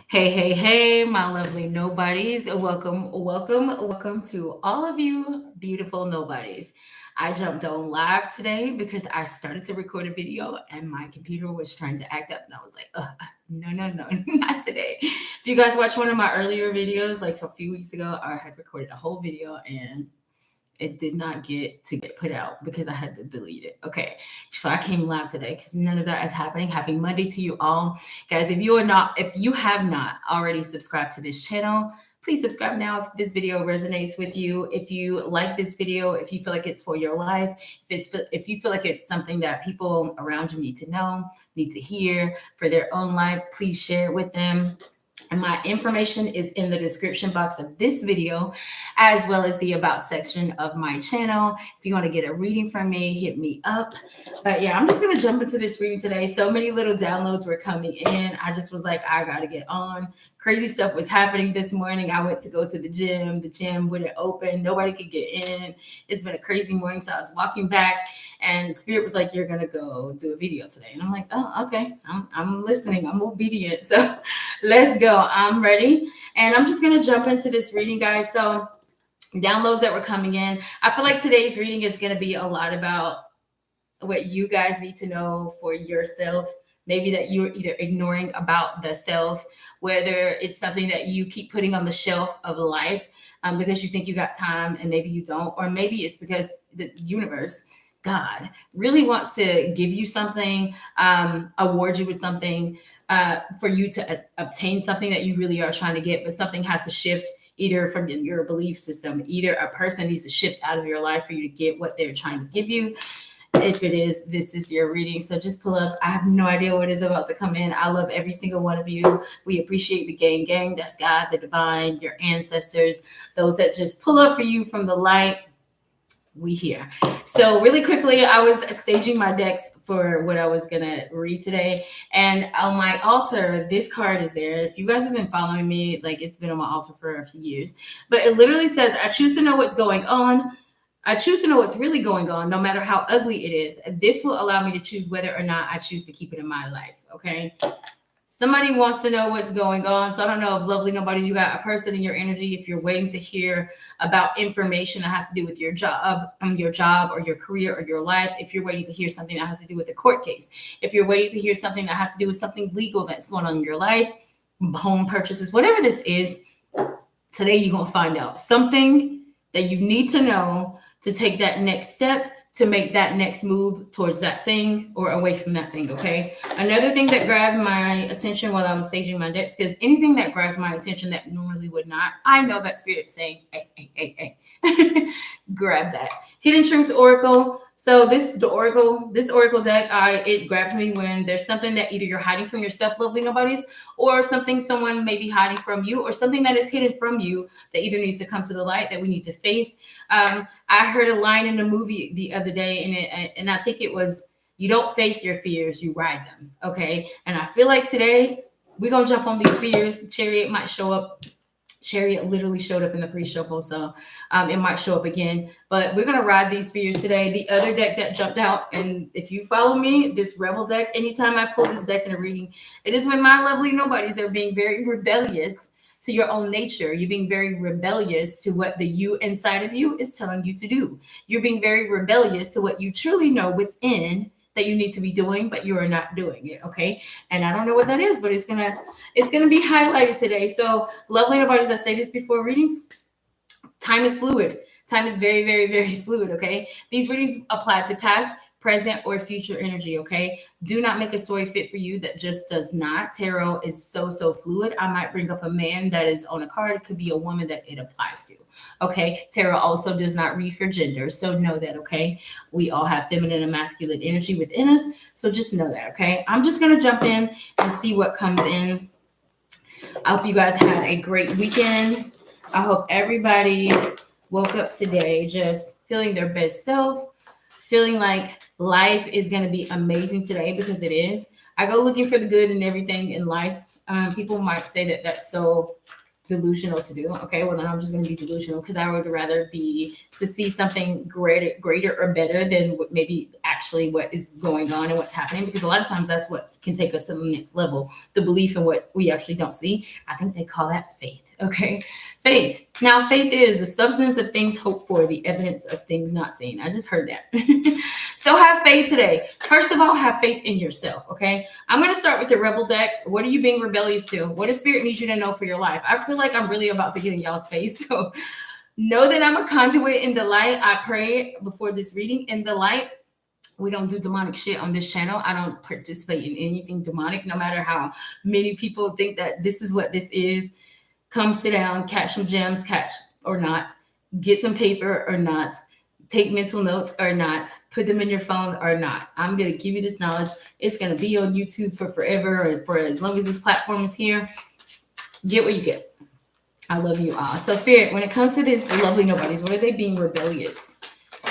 Hey, hey, hey, my lovely nobodies. Welcome to all of you beautiful nobodies. I jumped on live today because I started to record a video and my computer was trying to act up. And I was like, no, no, no, not today. If you guys watched one of my earlier videos, like a few weeks ago, I had recorded a whole video and it did not get to get put out because I had to delete it. Okay. So I came live today because none of that is happening. Happy Monday to you all. Guys, if you have not already subscribed to this channel, please subscribe now if this video resonates with you. If you like this video, if you feel like it's for your life, if you feel like it's something that people around you need to know, need to hear for their own life, please share it with them. And my information is in the description box of this video, as well as the about section of my channel. If you want to get a reading from me, hit me up. But yeah, I'm just going to jump into this reading today. So many little downloads were coming in. I just was like, I got to get on. Crazy stuff was happening this morning. I went to go to the gym. The gym wouldn't open. Nobody could get in. It's been a crazy morning. So I was walking back and Spirit was like, you're going to go do a video today. And I'm like, oh, okay. I'm listening. I'm obedient. So let's go. I'm ready. And I'm just going to jump into this reading, guys. So downloads that were coming in. I feel like today's reading is going to be a lot about what you guys need to know for yourself. Maybe that you're either ignoring about the self, whether it's something that you keep putting on the shelf of life because you think you got time and maybe you don't, or maybe it's because the universe, God, really wants to give you something, award you with something for you to obtain something that you really are trying to get, but something has to shift either from your belief system, either a person needs to shift out of your life for you to get what they're trying to give you. If it is, this is your reading. So just pull up. I have no idea what is about to come in. I love every single one of you. We appreciate the gang. That's God, the divine, your ancestors, those that just pull up for you from the light. We here. So really quickly, I was staging my decks for what I was going to read today. And on my altar, this card is there. If you guys have been following me, like it's been on my altar for a few years. But it literally says, I choose to know what's going on. I choose to know what's really going on, no matter how ugly it is. This will allow me to choose whether or not I choose to keep it in my life. Okay. Somebody wants to know what's going on. So I don't know if lovely nobody, you got a person in your energy. If you're waiting to hear about information that has to do with your job or your career or your life. If you're waiting to hear something that has to do with a court case. If you're waiting to hear something that has to do with something legal that's going on in your life, home purchases, whatever this is, today you're going to find out something that you need to know to take that next step, to make that next move towards that thing or away from that thing, okay? Another thing that grabbed my attention while I was staging my decks, because anything that grabs my attention that normally would not, I know that Spirit's saying, hey, grab that. Hidden Truth Oracle. So this Oracle deck, it grabs me when there's something that either you're hiding from yourself, lovely nobodies, or something someone may be hiding from you, or something that is hidden from you that either needs to come to the light that we need to face. I heard a line in the movie the other day, and I think it was, you don't face your fears, you ride them. Okay. And I feel like today we're going to jump on these fears. Chariot might show up. Chariot literally showed up in the pre-shuffle, so it might show up again. But we're going to ride these fears today. The other deck that jumped out, and if you follow me, this Rebel deck, anytime I pull this deck in a reading, it is when my lovely nobodies are being very rebellious to your own nature. You're being very rebellious to what the you inside of you is telling you to do. You're being very rebellious to what you truly know within that you need to be doing, but you are not doing it. Okay. And I don't know what that is, but it's gonna be highlighted today. So lovely nobodies, I say this before readings. Time is fluid. Time is very, very, very fluid. Okay. These readings apply to past, present, or future energy. Okay. Do not make a story fit for you that just does not. Tarot is so fluid. I might bring up a man that is on a card. It could be a woman that it applies to. Okay. Tarot also does not read for gender. So know that. Okay. We all have feminine and masculine energy within us. So just know that. Okay. I'm just going to jump in and see what comes in. I hope you guys had a great weekend. I hope everybody woke up today just feeling their best self, feeling like life is going to be amazing today, because it is. I go looking for the good in everything in life. People might say that that's so delusional to do. Okay, well then I'm just going to be delusional because I would rather be to see something greater or better than what maybe actually what is going on and what's happening. Because a lot of times that's what can take us to the next level. The belief in what we actually don't see. I think they call that faith. Okay, faith. Now, faith is the substance of things hoped for, the evidence of things not seen. I just heard that. So have faith today. First of all, have faith in yourself, okay? I'm going to start with the rebel deck. What are you being rebellious to? What does spirit need you to know for your life? I feel like I'm really about to get in y'all's face. So know that I'm a conduit in the light. I pray before this reading in the light. We don't do demonic shit on this channel. I don't participate in anything demonic, no matter how many people think that this is what this is. Come sit down, catch some gems, catch or not, get some paper or not, take mental notes or not, put them in your phone or not. I'm going to give you this knowledge. It's going to be on YouTube for forever or for as long as this platform is here. Get what you get. I love you all. So Spirit, when it comes to these lovely nobodies, what are they being rebellious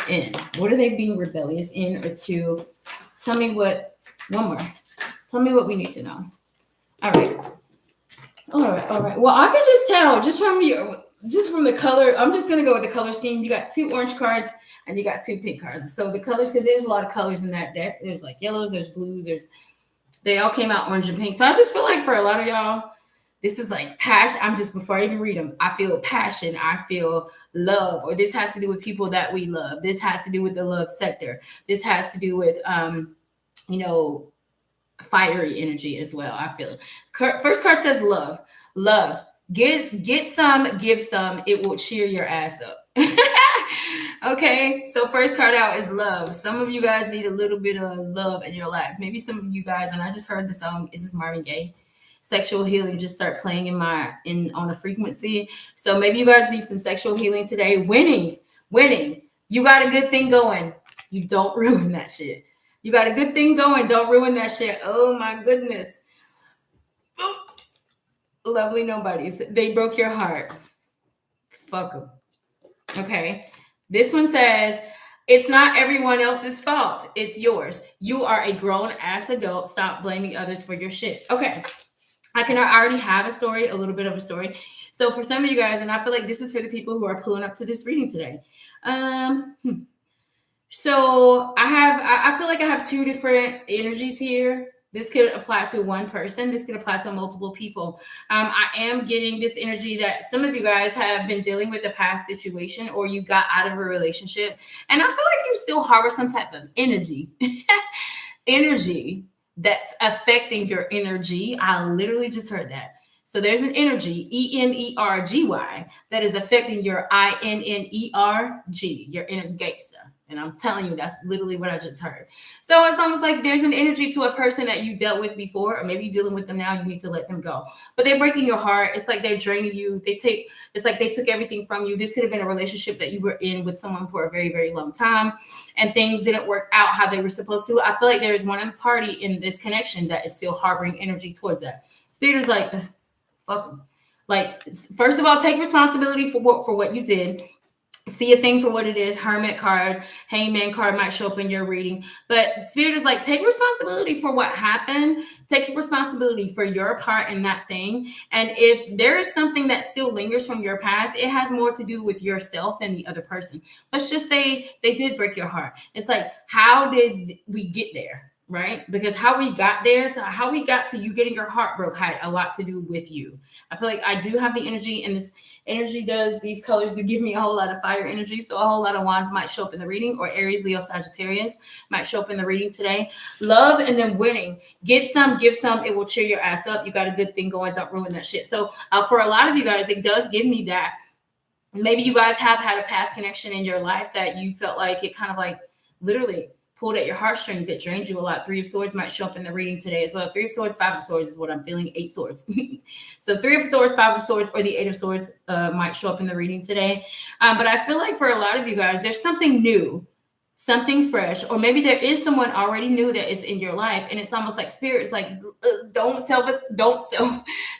in? What are they being rebellious in or to? Tell me one more. Tell me what we need to know. All right. All right. Well, I can just tell just from the color. I'm just gonna go with the color scheme. You got 2 orange cards and you got 2 pink cards. So the colors, because there's a lot of colors in that deck. There's like yellows, there's blues, they all came out orange and pink. So I just feel like for a lot of y'all, this is like passion. Before I even read them, I feel passion. I feel love, or this has to do with people that we love. This has to do with the love sector. This has to do with, fiery energy as well. I feel first card says love. Get some, give some. It will cheer your ass up. Okay, so first card out is love. Some of you guys need a little bit of love in your life. Maybe some of you guys, and I just heard the song, is this Marvin Gaye? Sexual healing just start playing on a frequency. So maybe you guys need some sexual healing today. Winning. You got a good thing going. You don't ruin that shit. You got a good thing going. Don't ruin that shit. Oh my goodness. Lovely nobodies. They broke your heart. Fuck them. Okay. This one says, it's not everyone else's fault. It's yours. You are a grown ass adult. Stop blaming others for your shit. Okay. I already have a little bit of a story. So for some of you guys, and I feel like this is for the people who are pulling up to this reading today. So I feel like I have 2 different energies here. This could apply to one person. This could apply to multiple people. I am getting this energy that some of you guys have been dealing with a past situation, or you got out of a relationship. And I feel like you still harbor some type of energy that's affecting your energy. I literally just heard that. So there's an energy, ENERGY, that is affecting your INNERG, your inner gangster. And I'm telling you, that's literally what I just heard. So it's almost like there's an energy to a person that you dealt with before, or maybe you're dealing with them now. You need to let them go. But they're breaking your heart. It's like they're draining you. It's like they took everything from you. This could have been a relationship that you were in with someone for a very, very long time, and things didn't work out how they were supposed to. I feel like there's one party in this connection that is still harboring energy towards that. Spirit is like, fuck them. Like, first of all, take responsibility for what you did. See a thing for what it is. Hermit card, Hangman card might show up in your reading. But Spirit is like, take responsibility for what happened. Take responsibility for your part in that thing. And if there is something that still lingers from your past, it has more to do with yourself than the other person. Let's just say they did break your heart. It's like, how did we get there? Right? Because how we got to you getting your heart broke had a lot to do with you. I feel like I do have the energy, and this energy these colors do give me a whole lot of fire energy. So a whole lot of wands might show up in the reading, or Aries, Leo, Sagittarius might show up in the reading today. Love and then winning. Get some, give some. It will cheer your ass up. You got a good thing going. Don't ruin that shit. So for a lot of you guys, it does give me that. Maybe you guys have had a past connection in your life that you felt like it kind of like literally pulled at your heartstrings. It drained you a lot. 3 of Swords might show up in the reading today as well. 3 of Swords, 5 of Swords is what I'm feeling. 8 Swords. So 3 of Swords, 5 of Swords, or the 8 of Swords might show up in the reading today. But I feel like for a lot of you guys, there's something new, something fresh, or maybe there is someone already new that is in your life, and it's almost like Spirit is like, don't self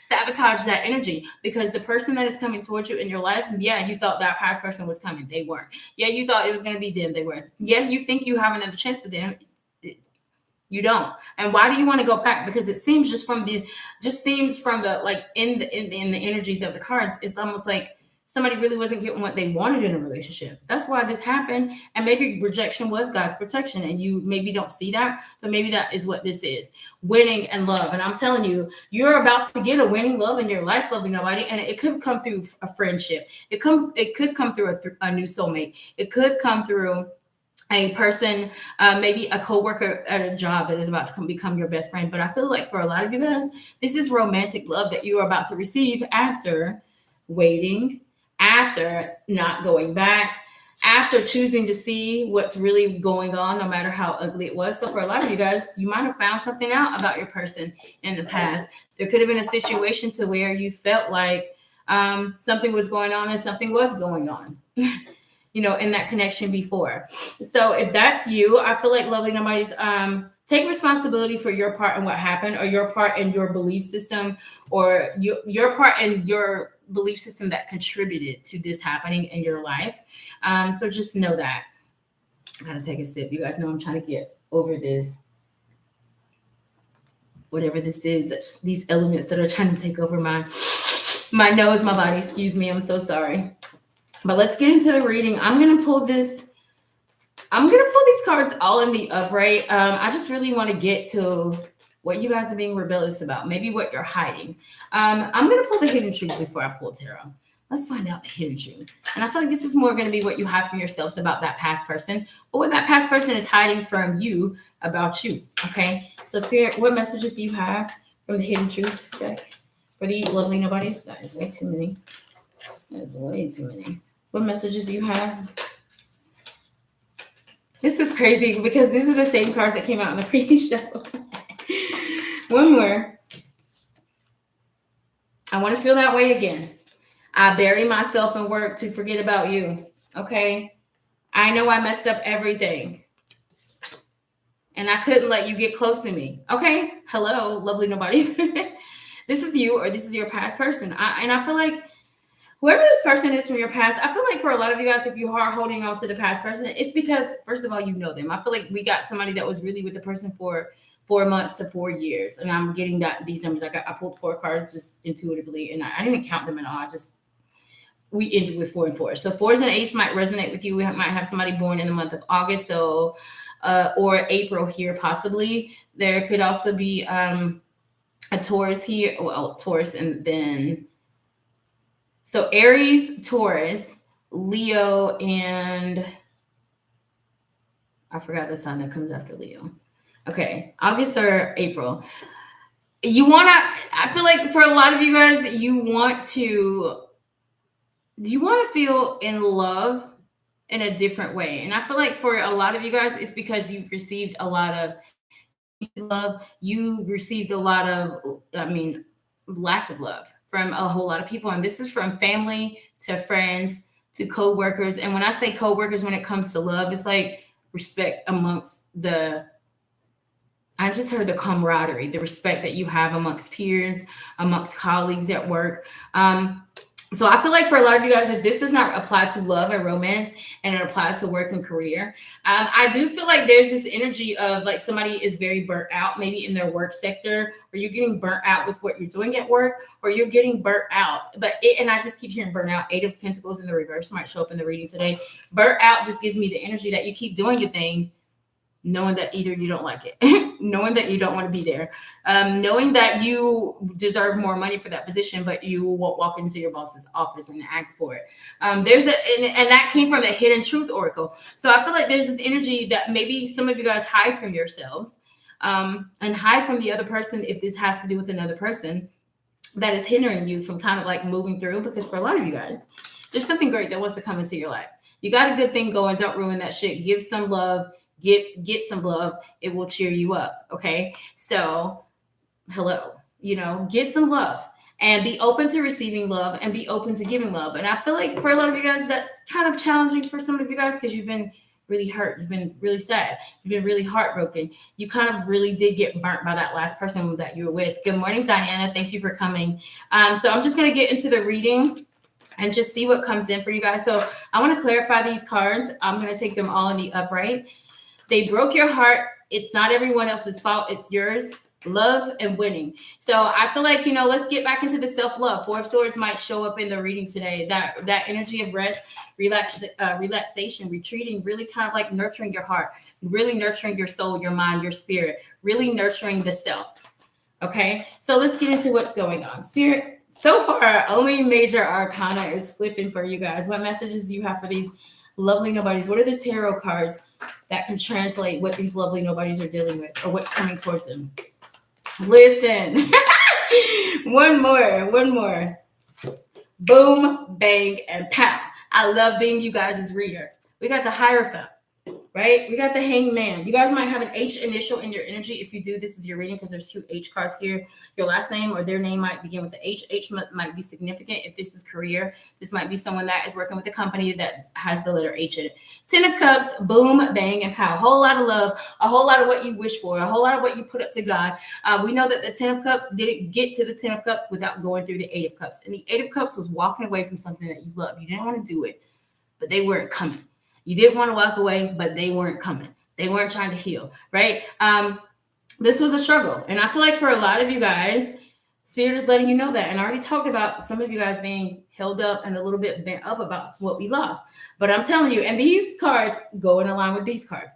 sabotage that energy, because the person that is coming towards you in your life, yeah, you thought that past person was coming, they weren't. Yeah, you thought it was going to be them, they weren't. Yes, you think you have another chance with them. You don't. And why do you want to go back? Because it seems like in the energies of the cards, it's almost like somebody really wasn't getting what they wanted in a relationship. That's why this happened. And maybe rejection was God's protection. And you maybe don't see that, but maybe that is what this is. Winning and love. And I'm telling you, you're about to get a winning love in your life, loving nobody. And it could come through a friendship. It could come through a new soulmate. It could come through a person, maybe a coworker at a job that is about to become your best friend. But I feel like for a lot of you guys, this is romantic love that you are about to receive after waiting, after not going back, after choosing to see what's really going on, no matter how ugly it was. So for a lot of you guys, you might have found something out about your person in the past. There could have been a situation to where you felt like something was going on and something was going on. In that connection before. So if that's you, I feel like lovely nobody's take responsibility for your part in what happened, or your part in your belief system, or your part in your belief system that contributed to this happening in your life. So just know that. I gotta take a sip. You guys know I'm trying to get over this. Whatever this is, these elements that are trying to take over my nose, my body. Excuse me. I'm so sorry. But let's get into the reading. I'm going to pull these cards all in the upright. I just really want to get to what you guys are being rebellious about, maybe what you're hiding. I'm going to pull the hidden truth before I pull tarot. Let's find out the hidden truth. And I feel like this is more going to be what you hide from yourselves about that past person, or what that past person is hiding from you about you. Okay. So Spirit, what messages do you have from the hidden truth deck for these lovely nobodies? That is way too many. That is way too many. What messages do you have? This is crazy because these are the same cards that came out in the previous show. One more. I want to feel that way again. I bury myself in work to forget about you. Okay. I know I messed up everything. And I couldn't let you get close to me. Okay. Hello, lovely nobodies. This is you, or this is your past person. I feel like whoever this person is from your past, I feel like for a lot of you guys, if you are holding on to the past person, it's because, first of all, you know them. I feel like we got somebody that was really with the person for 4 months to 4 years. And I'm getting these numbers. I pulled 4 cards just intuitively, and I didn't count them at all. We ended with 4 and 4. So 4s and 8s might resonate with you. We might have somebody born in the month of August, or April here, possibly. There could also be a Taurus here. Well, Taurus, and then so Aries, Taurus, Leo, and I forgot the sign that comes after Leo. Okay, August or April. I feel like for a lot of you guys, you want to feel in love in a different way. And I feel like for a lot of you guys, it's because you've received a lot of love. You've received a lot of, lack of love from a whole lot of people. And this is from family to friends to co-workers. And when I say co-workers, when it comes to love, it's like respect amongst I just heard the camaraderie, the respect that you have amongst peers, amongst colleagues at work. So I feel like for a lot of you guys, if this does not apply to love and romance, and it applies to work and career, I do feel like there's this energy of like somebody is very burnt out, maybe in their work sector, or you're getting burnt out with what you're doing at work, or you're getting burnt out. And I just keep hearing burnt out. 8 of Pentacles in the reverse might show up in the reading today. Burnt out just gives me the energy that you keep doing your thing, knowing that either you don't like it, knowing that you don't want to be there, knowing that you deserve more money for that position, but you won't walk into your boss's office and ask for it. And that came from the Hidden Truth Oracle. So I feel like there's this energy that maybe some of you guys hide from yourselves, and hide from the other person if this has to do with another person that is hindering you from kind of like moving through. Because for a lot of you guys, there's something great that wants to come into your life. You got a good thing going. Don't ruin that shit. Give some love. Get some love. It will cheer you up. Okay. So hello, get some love and be open to receiving love and be open to giving love. And I feel like for a lot of you guys, that's kind of challenging for some of you guys, because you've been really hurt. You've been really sad. You've been really heartbroken. You kind of really did get burnt by that last person that you were with. Good morning, Diana. Thank you for coming. So I'm just going to get into the reading and just see what comes in for you guys. So I want to clarify these cards. I'm going to take them all in the upright. They broke your heart It's not everyone else's fault. It's yours. Love and winning. So I feel like, let's get back into the self-love. Four of Swords might show up in the reading today. That energy of rest, relaxation, retreating, really kind of like nurturing your heart, really nurturing your soul, your mind, your spirit, really nurturing the self. Okay, so let's get into what's going on. Spirit, so far, only major arcana is flipping for you guys. What messages do you have for these lovely nobodies? What are the tarot cards that can translate what these lovely nobodies are dealing with or what's coming towards them? Listen, one more. Boom, bang, and pow. I love being you guys' reader. We got the Hierophant, right? We got the Hangman. You guys might have an H initial in your energy. If you do, this is your reading because there's 2 H cards here. Your last name or their name might begin with the H. H might be significant. If this is career, this might be someone that is working with a company that has the letter H in it. 10 of Cups, boom, bang, and pow. A whole lot of love, a whole lot of what you wish for, a whole lot of what you put up to God. We know that the 10 of Cups didn't get to the 10 of Cups without going through the 8 of Cups. And the 8 of Cups was walking away from something that you love. You didn't want to do it, but they weren't coming. You didn't want to walk away, but they weren't coming. They weren't trying to heal, right? This was a struggle. And I feel like for a lot of you guys, Spirit is letting you know that. And I already talked about some of you guys being held up and a little bit bent up about what we lost. But I'm telling you, and these cards go in line with these cards.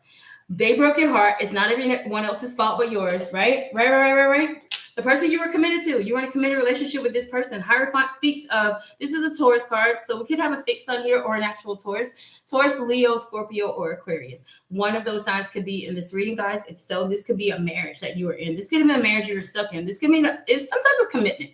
They broke your heart. It's not everyone else's fault but yours, right? Right. The person you were committed to, you were in a committed relationship with this person. Hierophant speaks of, this is a Taurus card, so we could have a fixed sign here or an actual Taurus. Taurus, Leo, Scorpio, or Aquarius. One of those signs could be in this reading, guys. If so, this could be a marriage that you were in. This could be a marriage you were stuck in. This could mean it's some type of commitment.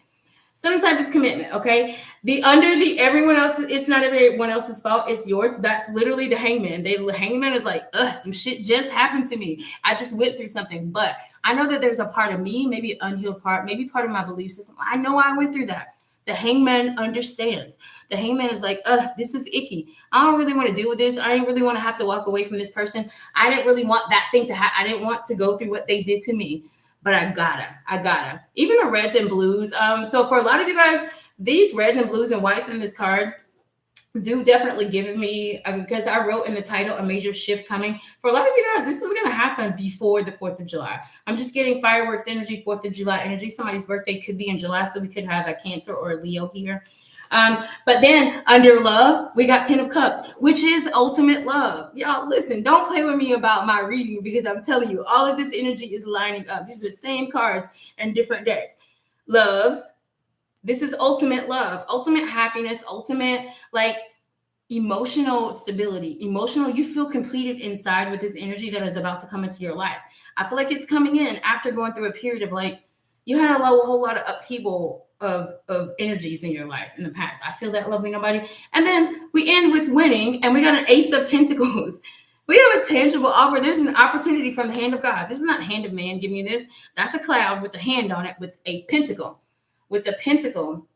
Some type of commitment, okay? Everyone else, it's not everyone else's fault. It's yours. That's literally the Hangman. The Hangman is like, some shit just happened to me. I just went through something, but I know that there's a part of me, maybe an unhealed part, maybe part of my belief system. I know I went through that. The Hangman understands. The Hangman is like, this is icky. I don't really want to deal with this. I didn't really want to have to walk away from this person. I didn't really want that thing to happen. I didn't want to go through what they did to me. But I gotta. Even the reds and blues. So for a lot of you guys, these reds and blues and whites in this card do definitely give me, because I wrote in the title, a major shift coming. For a lot of you guys, this is going to happen before the 4th of July. I'm just getting fireworks energy, 4th of July energy. Somebody's birthday could be in July, so we could have a Cancer or a Leo here. But then under love, we got 10 of Cups, which is ultimate love. Y'all, listen, don't play with me about my reading because I'm telling you, all of this energy is lining up. These are the same cards and different decks. Love. This is ultimate love, ultimate happiness, ultimate like emotional stability, you feel completed inside with this energy that is about to come into your life. I feel like it's coming in after going through a period of like, you had a whole lot of upheaval of energies in your life in the past. I feel that, lovely nobody. And then we end with winning, and we got an Ace of Pentacles. We have a tangible offer. There's an opportunity from the hand of God. This is not hand of man giving you this. That's a cloud with a hand on it with a pentacle, with the pentacle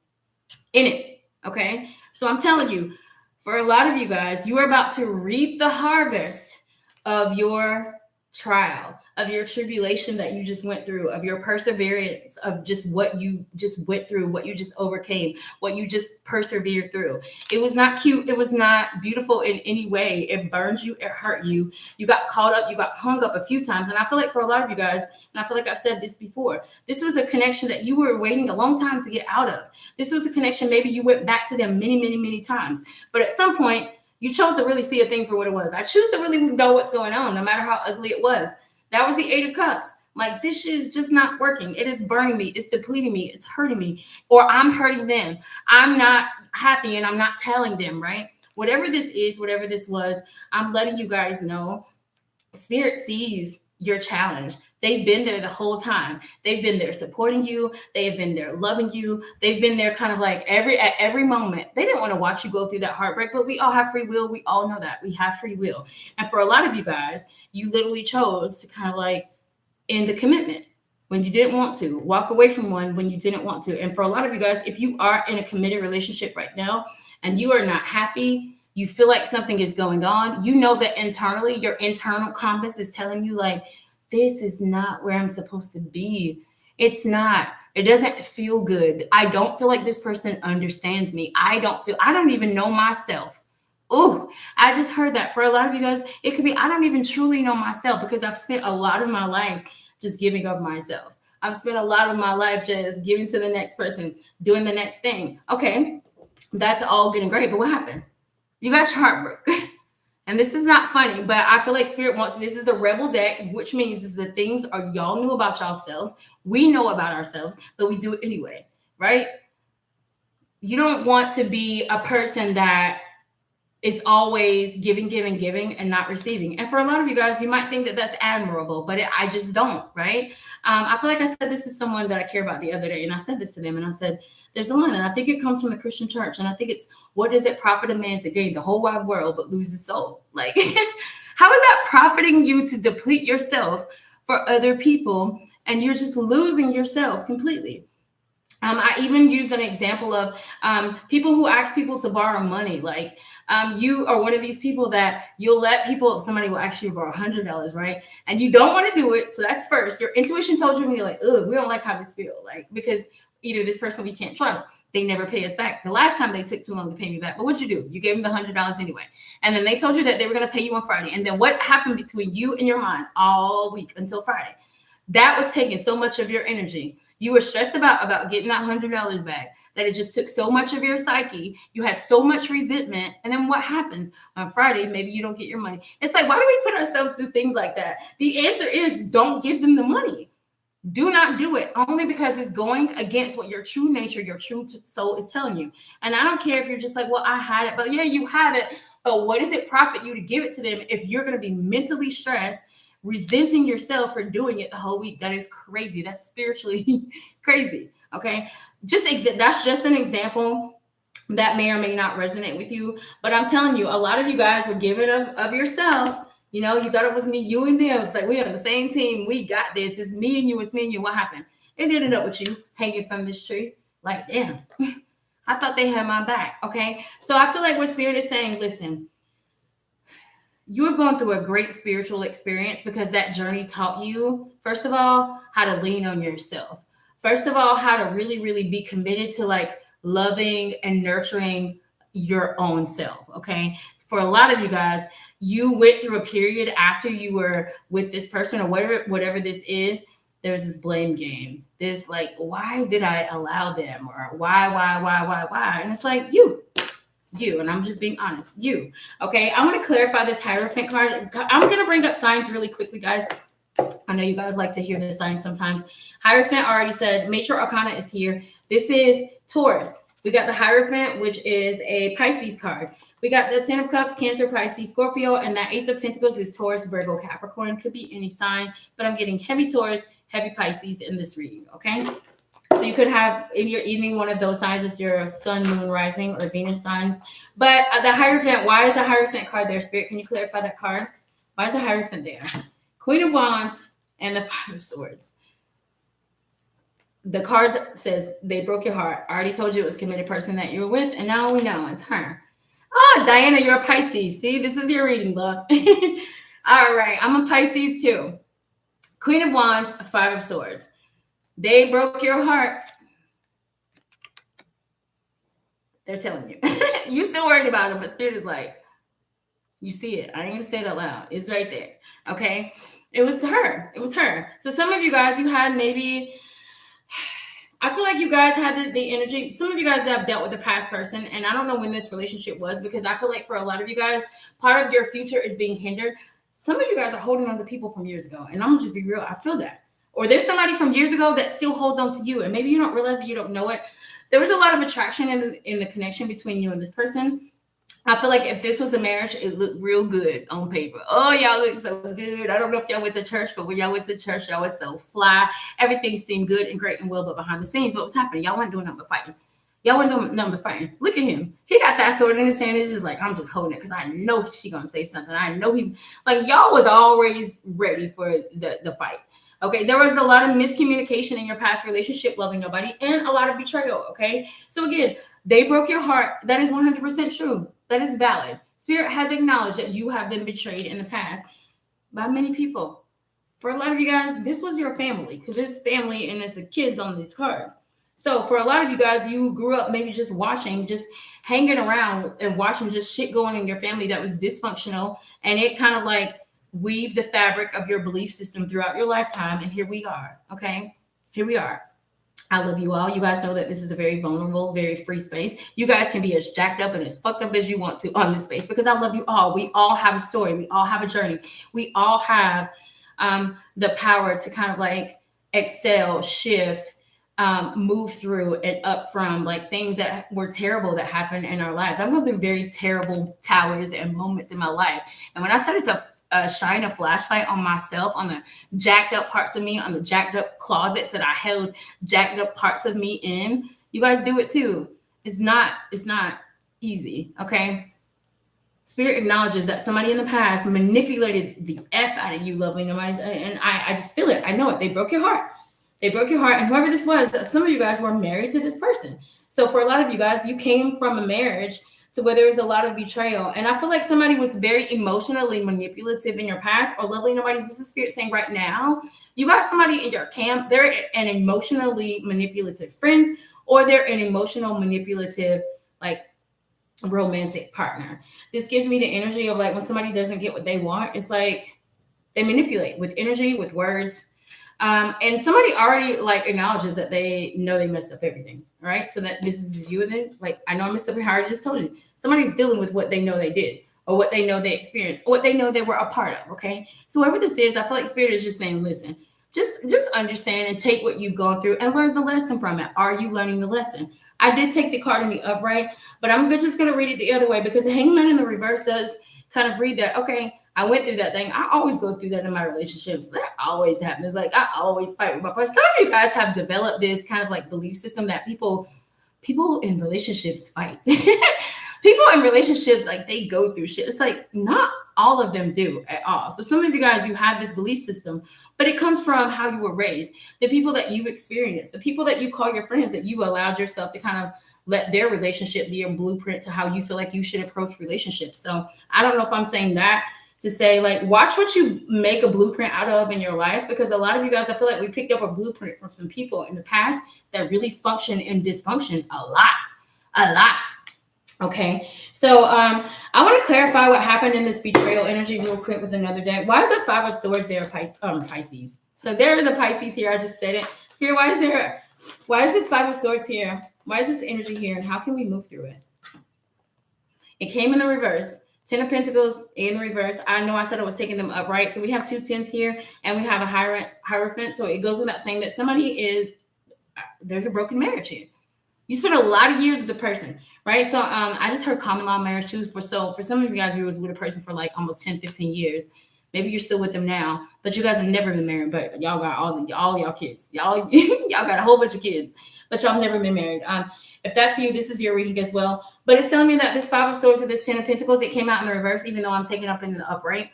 in it. Okay. So I'm telling you, for a lot of you guys, you are about to reap the harvest of your trial, of your tribulation that you just went through, of your perseverance, of just what you just went through, what you just overcame, what you just persevered through. It was not cute. It was not beautiful in any way. It burned you. It hurt you. You got caught up. You got hung up a few times. And I feel like for a lot of you guys, and I feel like I've said this before, this was a connection that you were waiting a long time to get out of. This was a connection. Maybe you went back to them many, many, many times. But at some point, you chose to really see a thing for what it was. I choose to really know what's going on, no matter how ugly it was. That was the 8 of Cups. Like, this is just not working. It is burning me. It's depleting me. It's hurting me. Or I'm hurting them. I'm not happy and I'm not telling them, right? Whatever this is, whatever this was, I'm letting you guys know. Spirit sees your challenge. They've been there the whole time. They've been there supporting you. They've been there loving you. They've been there kind of like at every moment. They didn't want to watch you go through that heartbreak, but we all have free will. We all know that. We have free will. And for a lot of you guys, you literally chose to kind of like end the commitment when you didn't want to, walk away from one when you didn't want to. And for a lot of you guys, if you are in a committed relationship right now and you are not happy, you feel like something is going on, you know that internally, your internal compass is telling you like, this is not where I'm supposed to be. It's not. It doesn't feel good. I don't feel like this person understands me. I don't even know myself. Oh, I just heard that for a lot of you guys, it could be I don't even truly know myself because I've spent a lot of my life just giving of myself. I've spent a lot of my life just giving to the next person, doing the next thing. Okay, that's all good and great, but what happened? You got your heart broke. And this is not funny, but I feel like Spirit wants this is a rebel deck, which means this is the things are y'all knew about yourselves. We know about ourselves, but we do it anyway, right? You don't want to be a person that is always giving, giving, giving, and not receiving. And for a lot of you guys, you might think that that's admirable, but I just don't, right? I feel like I said this to someone that I care about the other day, and I said this to them, and I said, there's a line, and I think it comes from the Christian church, and I think it's, what does it profit a man to gain the whole wide world but lose his soul? Like, how is that profiting you to deplete yourself for other people, and you're just losing yourself completely? I even used an example of people who ask people to borrow money. Like you are one of these people that you'll let people, somebody will ask you to borrow $100, right? And you don't want to do it. So that's first. Your intuition told you, and you're like, ugh, we don't like how this feels. Like, because either this person we can't trust, they never pay us back. The last time they took too long to pay me back. But what'd you do? You gave them the $100 anyway. And then they told you that they were going to pay you on Friday. And then what happened between you and your mind all week until Friday? That was taking so much of your energy. You were stressed about getting that $100 back that it just took so much of your psyche. You had so much resentment. And then what happens on Friday? Maybe you don't get your money. It's like, why do we put ourselves through things like that? The answer is don't give them the money. Do not do it, only because it's going against what your true nature, your true soul is telling you. And I don't care if you're just like, well, I had it, but yeah, you have it. But what does it profit you to give it to them if you're going to be mentally stressed, resenting yourself for doing it the whole week? That is crazy. That's spiritually crazy. Okay. That's just an example that may or may not resonate with you. But I'm telling you, a lot of you guys were giving of yourself. You know, you thought it was me, you and them. It's like, we on the same team. We got this. It's me and you. It's me and you. What happened? It ended up with you hanging from this tree. Like, damn, I thought they had my back. Okay. So I feel like what Spirit is saying, listen, you are going through a great spiritual experience because that journey taught you, first of all, how to lean on yourself. First of all, how to really, really be committed to like loving and nurturing your own self. Okay. For a lot of you guys, you went through a period after you were with this person or whatever this is. There's this blame game. This like, why did I allow them? Or why? And it's like, you, and I'm just being honest, you. Okay, I want to clarify this Hierophant card. I'm going to bring up signs really quickly, guys. I know you guys like to hear the signs sometimes. Hierophant already said, Major Arcana is here. This is Taurus. We got the Hierophant, which is a Pisces card. We got the 10 of Cups, Cancer, Pisces, Scorpio, and that Ace of Pentacles is Taurus, Virgo, Capricorn. Could be any sign, but I'm getting heavy Taurus, heavy Pisces in this reading, okay? So you could have in your evening one of those signs as your sun, moon, rising, or Venus signs. But the Hierophant, why is the Hierophant card there, Spirit? Can you clarify that card? Why is the Hierophant there? Queen of Wands and the Five of Swords. The card says they broke your heart. I already told you it was a committed person that you were with, and now we know it's her. Oh, Diana, you're a Pisces. See, this is your reading, love. All right, I'm a Pisces too. Queen of Wands, Five of Swords. They broke your heart. They're telling you. You still worried about it, but Spirit is like, you see it. I ain't gonna say it out loud. It's right there. Okay. It was her. It was her. So some of you guys, you had maybe, I feel like you guys had the energy. Some of you guys have dealt with a past person, and I don't know when this relationship was, because I feel like for a lot of you guys, part of your future is being hindered. Some of you guys are holding on to people from years ago, and I'm gonna just be real. I feel that. Or there's somebody from years ago that still holds on to you, and maybe you don't realize it, you don't know it. There was a lot of attraction in the connection between you and this person. I feel like if this was a marriage, it looked real good on paper. Oh, y'all look so good. I don't know if y'all went to church, but when y'all went to church, y'all was so fly. Everything seemed good and great and well, but behind the scenes, what was happening? Y'all weren't doing nothing but fighting. Y'all weren't doing nothing but fighting. Look at him. He got that sword in his hand. It's just like, I'm just holding it because I know she's going to say something. I know he's like, y'all was always ready for the fight. Okay, there was a lot of miscommunication in your past relationship, loving nobody, and a lot of betrayal. Okay, so again, they broke your heart. That is 100% true. That is valid. Spirit has acknowledged that you have been betrayed in the past by many people. For a lot of you guys, this was your family, because there's family and there's the kids on these cards. So for a lot of you guys, you grew up maybe just watching, just hanging around and watching just shit going in your family that was dysfunctional, and it kind of like weave the fabric of your belief system throughout your lifetime. And here we are. Okay, here we are. I love you all. You guys know that this is a very vulnerable, very free space. You guys can be as jacked up and as fucked up as you want to on this space because I love you all. We all have a story. We all have a journey. We all have the power to kind of like excel, shift, move through and up from like things that were terrible that happened in our lives. I'm going through very terrible towers and moments in my life. And when I started to shine a flashlight on myself, on the jacked up parts of me, on the jacked up closets that I held jacked up parts of me in, you guys do it too. It's not easy. Okay. Spirit acknowledges that somebody in the past manipulated the F out of you, lovely nobodies. And I just feel it. I know it. They broke your heart. They broke your heart. And whoever this was, some of you guys were married to this person. So for a lot of you guys, you came from a marriage to where there was a lot of betrayal. And I feel like somebody was very emotionally manipulative in your past, or lovely nobodies. This is spirit saying right now, you got somebody in your camp. They're an emotionally manipulative friend, or they're an emotional manipulative, like, romantic partner. This gives me the energy of like when somebody doesn't get what they want, it's like they manipulate with energy, with words. And somebody already like acknowledges that they know they messed up everything, right? So that this is you and then like, I know I messed up your heart. I just told you. Somebody's dealing with what they know they did, or what they know they experienced, or what they know they were a part of, okay? So whoever this is, I feel like spirit is just saying, listen, just understand and take what you've gone through and learn the lesson from it. Are you learning the lesson? I did take the card in the upright, but I'm just going to read it the other way because the hangman in the reverse does kind of read that, okay, I went through that thing. I always go through that in my relationships. That always happens. Like I always fight with my partner. Some of you guys have developed this kind of like belief system that people in relationships fight. People in relationships, like they go through shit. It's like not all of them do at all. So some of you guys, you have this belief system, but it comes from how you were raised, the people that you experienced, the people that you call your friends, that you allowed yourself to kind of let their relationship be a blueprint to how you feel like you should approach relationships. So I don't know if I'm saying that to say like, watch what you make a blueprint out of in your life, because a lot of you guys, I feel like we picked up a blueprint from some people in the past that really function in dysfunction a lot. Okay, so I want to clarify what happened in this betrayal energy real quick with another deck. Why is the Five of Swords there, Pisces? So there is a Pisces here. I just said it. Spirit, why is this Five of Swords here? Why is this energy here? And how can we move through it? It came in the reverse. Ten of Pentacles in the reverse. I know I said I was taking them upright. So we have two tens here and we have a Hierophant. So it goes without saying that there's a broken marriage here. You spent a lot of years with the person, right? So I just heard common law marriage too. For some of you guys, you was with a person for like almost 10, 15 years. Maybe you're still with them now, but you guys have never been married, but y'all got all y'all kids. Y'all got a whole bunch of kids, but y'all never been married. If that's you, this is your reading as well. But it's telling me that this Five of Swords or this Ten of Pentacles, it came out in the reverse, even though I'm taking up in the upright.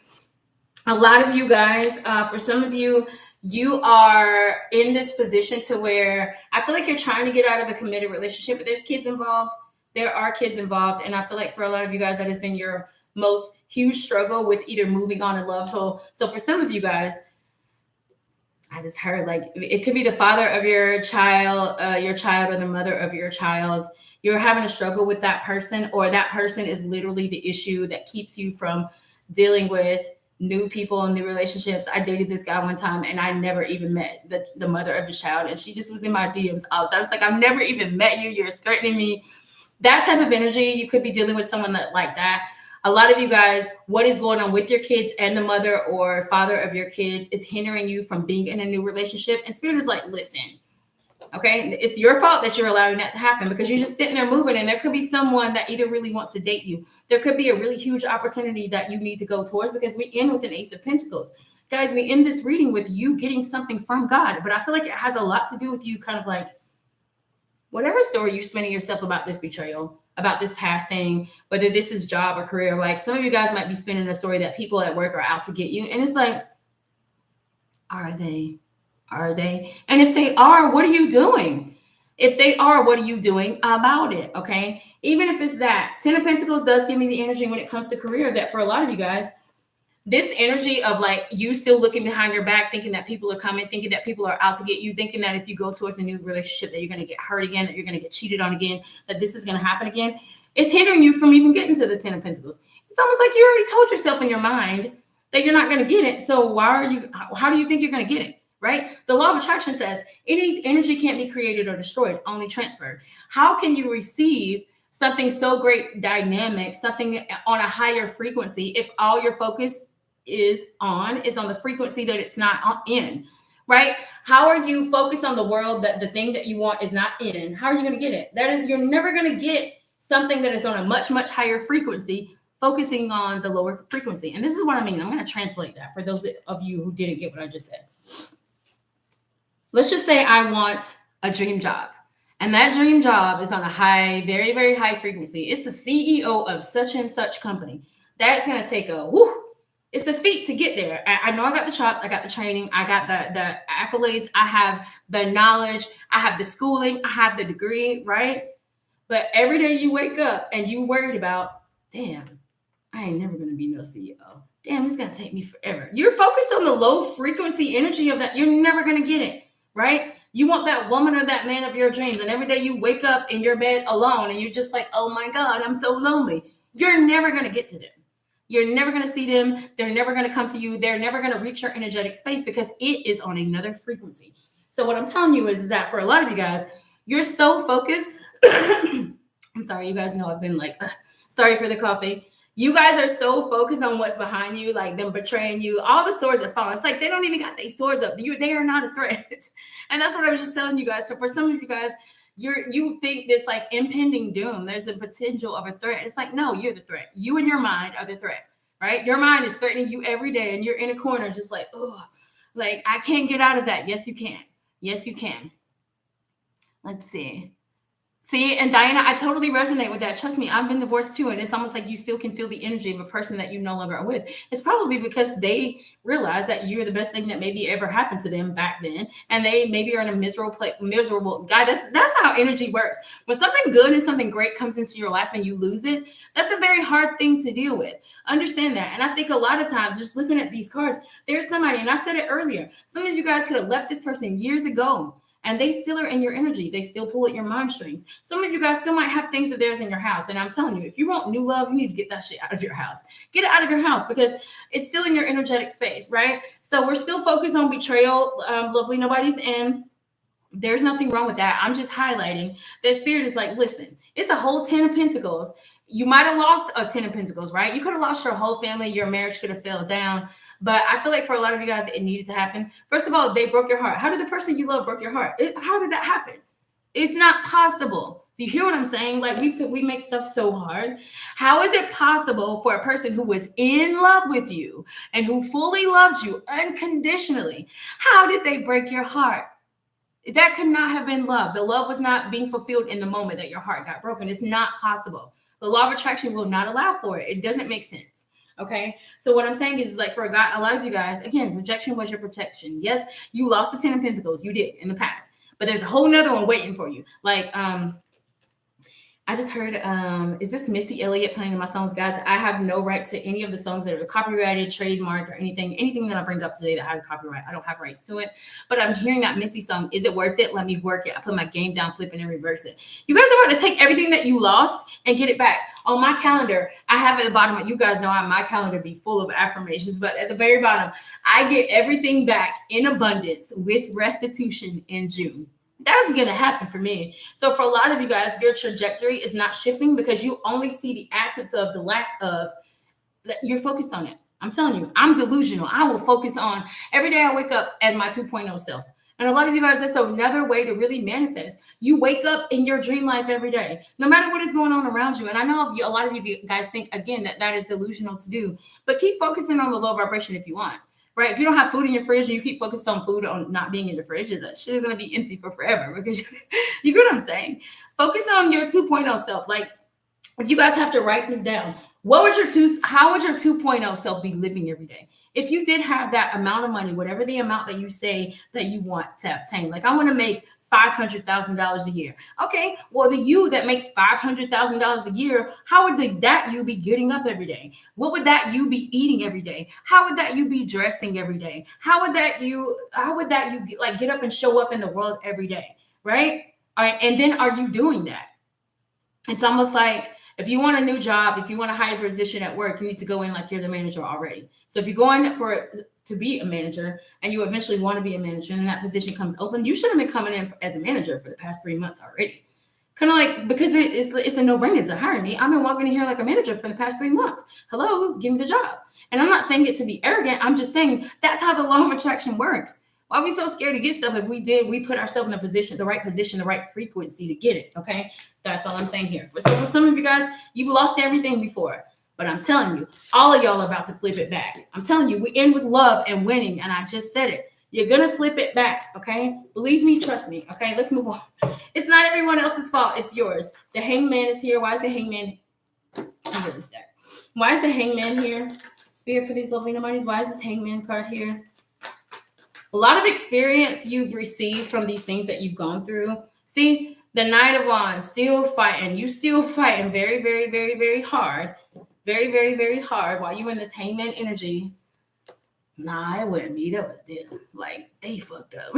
A lot of you guys, for some of you, you are in this position to where I feel like you're trying to get out of a committed relationship, but there's kids involved. There are kids involved. And I feel like for a lot of you guys, that has been your most huge struggle with either moving on in love. So for some of you guys, I just heard like it could be the father of your child, or the mother of your child. You're having a struggle with that person, or that person is literally the issue that keeps you from dealing with new people and new relationships. I dated this guy one time and I never even met the mother of his child. And she just was in my DMs all the time. I was like, I've never even met you. You're threatening me. That type of energy, you could be dealing with someone like that. A lot of you guys, what is going on with your kids and the mother or father of your kids is hindering you from being in a new relationship. And Spirit is like, listen, okay, it's your fault that you're allowing that to happen because you're just sitting there moving, and there could be someone that either really wants to date you. There could be a really huge opportunity that you need to go towards, because we end with an Ace of Pentacles. Guys, we end this reading with you getting something from God, but I feel like it has a lot to do with you kind of like whatever story you're spinning yourself about this betrayal, about this past thing, whether this is job or career. Like some of you guys might be spinning a story that people at work are out to get you. And it's like, are they? Are they? And if they are, what are you doing? If they are, what are you doing about it? Okay. Even if it's that Ten of Pentacles does give me the energy when it comes to career that for a lot of you guys, This energy of like you still looking behind your back, thinking that people are coming, thinking that people are out to get you, thinking that if you go towards a new relationship that you're going to get hurt again, that you're going to get cheated on again, that this is going to happen again, it's hindering you from even getting to the 10 of Pentacles. It's almost like you already told yourself in your mind that you're not going to get it. So why are you, how do you think you're going to get it? Right? The law of attraction says any energy can't be created or destroyed, only transferred. How can you receive something so great, dynamic, something on a higher frequency, if all your focus is on the frequency that it's not in, right? How are you focused on the world that the thing that you want is not in? How are you going to get it? That is, you're never going to get something that is on a much, much higher frequency, focusing on the lower frequency. And this is what I mean. I'm going to translate that for those of you who didn't get what I just said. Let's just say I want a dream job. And that dream job is on a high, very, very high frequency. It's the CEO of such and such company. That's going to take it's a feat to get there. I know I got the chops, I got the training, I got the accolades, I have the knowledge, I have the schooling, I have the degree, right? But every day you wake up and you worried about, damn, I ain't never going to be no CEO. Damn, it's going to take me forever. You're focused on the low frequency energy of that. You're never going to get it, right? You want that woman or that man of your dreams. And every day you wake up in your bed alone and you're just like, oh my God, I'm so lonely. You're never going to get to them. You're never going to see them. They're never going to come to you. They're never going to reach your energetic space because it is on another frequency. So what I'm telling you is that for a lot of you guys, you're so focused. I'm sorry, you guys know I've been like, sorry for the coffee. You guys are so focused on what's behind you, like them betraying you. All the swords are falling. It's like they don't even got their swords up. They are not a threat. And that's what I was just telling you guys. So for some of you guys, you think this like impending doom, there's a potential of a threat. It's like, no, you're the threat. You and your mind are the threat, right? Your mind is threatening you every day and you're in a corner just like, oh, like I can't get out of that. Yes, you can. Yes, you can. Let's see. See, and Diana, I totally resonate with that. Trust me, I've been divorced too. And it's almost like you still can feel the energy of a person that you no longer are with. It's probably because they realize that you're the best thing that maybe ever happened to them back then. And they maybe are in a miserable guy. That's how energy works. When something good and something great comes into your life and you lose it, that's a very hard thing to deal with. Understand that. And I think a lot of times just looking at these cards, there's somebody, and I said it earlier, some of you guys could have left this person years ago. And they still are in your energy. They still pull at your mind strings. Some of you guys still might have things of theirs in your house. And I'm telling you, if you want new love, you need to get that shit out of your house. Get it out of your house because it's still in your energetic space, right? So we're still focused on betrayal, lovely nobodies. And there's nothing wrong with that. I'm just highlighting that spirit is like, listen, it's a whole 10 of Pentacles. You might have lost a 10 of Pentacles, right? You could have lost your whole family. Your marriage could have fell down. But I feel like for a lot of you guys, it needed to happen. First of all, they broke your heart. How did the person you love broke your heart? How did that happen? It's not possible. Do you hear what I'm saying? Like we make stuff so hard. How is it possible for a person who was in love with you and who fully loved you unconditionally? How did they break your heart? That could not have been love. The love was not being fulfilled in the moment that your heart got broken. It's not possible. The law of attraction will not allow for it. It doesn't make sense. Okay. So what I'm saying is like for a lot of you guys, again, rejection was your protection. Yes, you lost the 10 of Pentacles. You did in the past, but there's a whole nother one waiting for you. Like, I just heard, is this Missy Elliott playing in my songs? Guys, I have no rights to any of the songs that are copyrighted, trademarked, or anything that I bring up today that I have copyright. I don't have rights to it, but I'm hearing that Missy song. Is it worth it? Let me work it. I put my game down, flip it, and reverse it. You guys are about to take everything that you lost and get it back. On my calendar, I have at the bottom, you guys know my calendar be full of affirmations, but at the very bottom, I get everything back in abundance with restitution in June. That's going to happen for me. So for a lot of you guys, your trajectory is not shifting because you only see the absence of the lack of, you're focused on it. I'm telling you, I'm delusional. I will focus on every day I wake up as my 2.0 self. And a lot of you guys, that's another way to really manifest. You wake up in your dream life every day, no matter what is going on around you. And I know a lot of you guys think, again, that is delusional to do, but keep focusing on the low vibration if you want. Right? If you don't have food in your fridge and you keep focused on food on not being in the fridge, that shit is going to be empty for forever because you get what I'm saying? Focus on your 2.0 self. Like, if you guys have to write this down, how would your 2.0 self be living every day? If you did have that amount of money, whatever the amount that you say that you want to obtain, like I want to make $500,000 a year. Okay, well, the you that makes $500,000 a year, how would that you be getting up every day? What would that you be eating every day? How would that you be dressing every day? How would that you like get up and show up in the world every day, right? All right, and then are you doing that? It's almost like if you want a new job, if you want a higher position at work, you need to go in like you're the manager already. So if you're going for to be a manager and you eventually want to be a manager and that position comes open, you should have been coming in as a manager for the past 3 months already. Kind of like, because it's a no-brainer to hire me. I've been walking in here like a manager for the past 3 months. Hello, give me the job. And I'm not saying it to be arrogant. I'm just saying that's how the law of attraction works. Why are we so scared to get stuff? If we put ourselves in the right position, the right frequency to get it. Okay. That's all I'm saying here. So for some of you guys, you've lost everything before, but I'm telling you, all of y'all are about to flip it back. I'm telling you, we end with love and winning. And I just said it. You're going to flip it back. Okay. Believe me, trust me. Okay. Let's move on. It's not everyone else's fault. It's yours. The hangman is here. Why is the hangman? Why is the hangman here? Spirit for these lovely nobodies. Why is this hangman card here? A lot of experience you've received from these things that you've gone through. See, the Knight of Wands, still fighting. You still fighting very, very, very, very hard. Very, very, very hard while you in this hangman energy. Nah, it wasn't me. That was them. Like, they fucked up.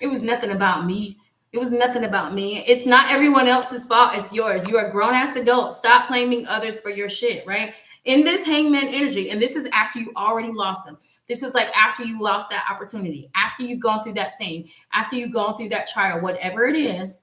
It was nothing about me. It was nothing about me. It's not everyone else's fault. It's yours. You are a grown-ass adult. Stop blaming others for your shit, right? In this hangman energy, and this is after you already lost them. This is like after you lost that opportunity, after you've gone through that thing, after you've gone through that trial, whatever it is,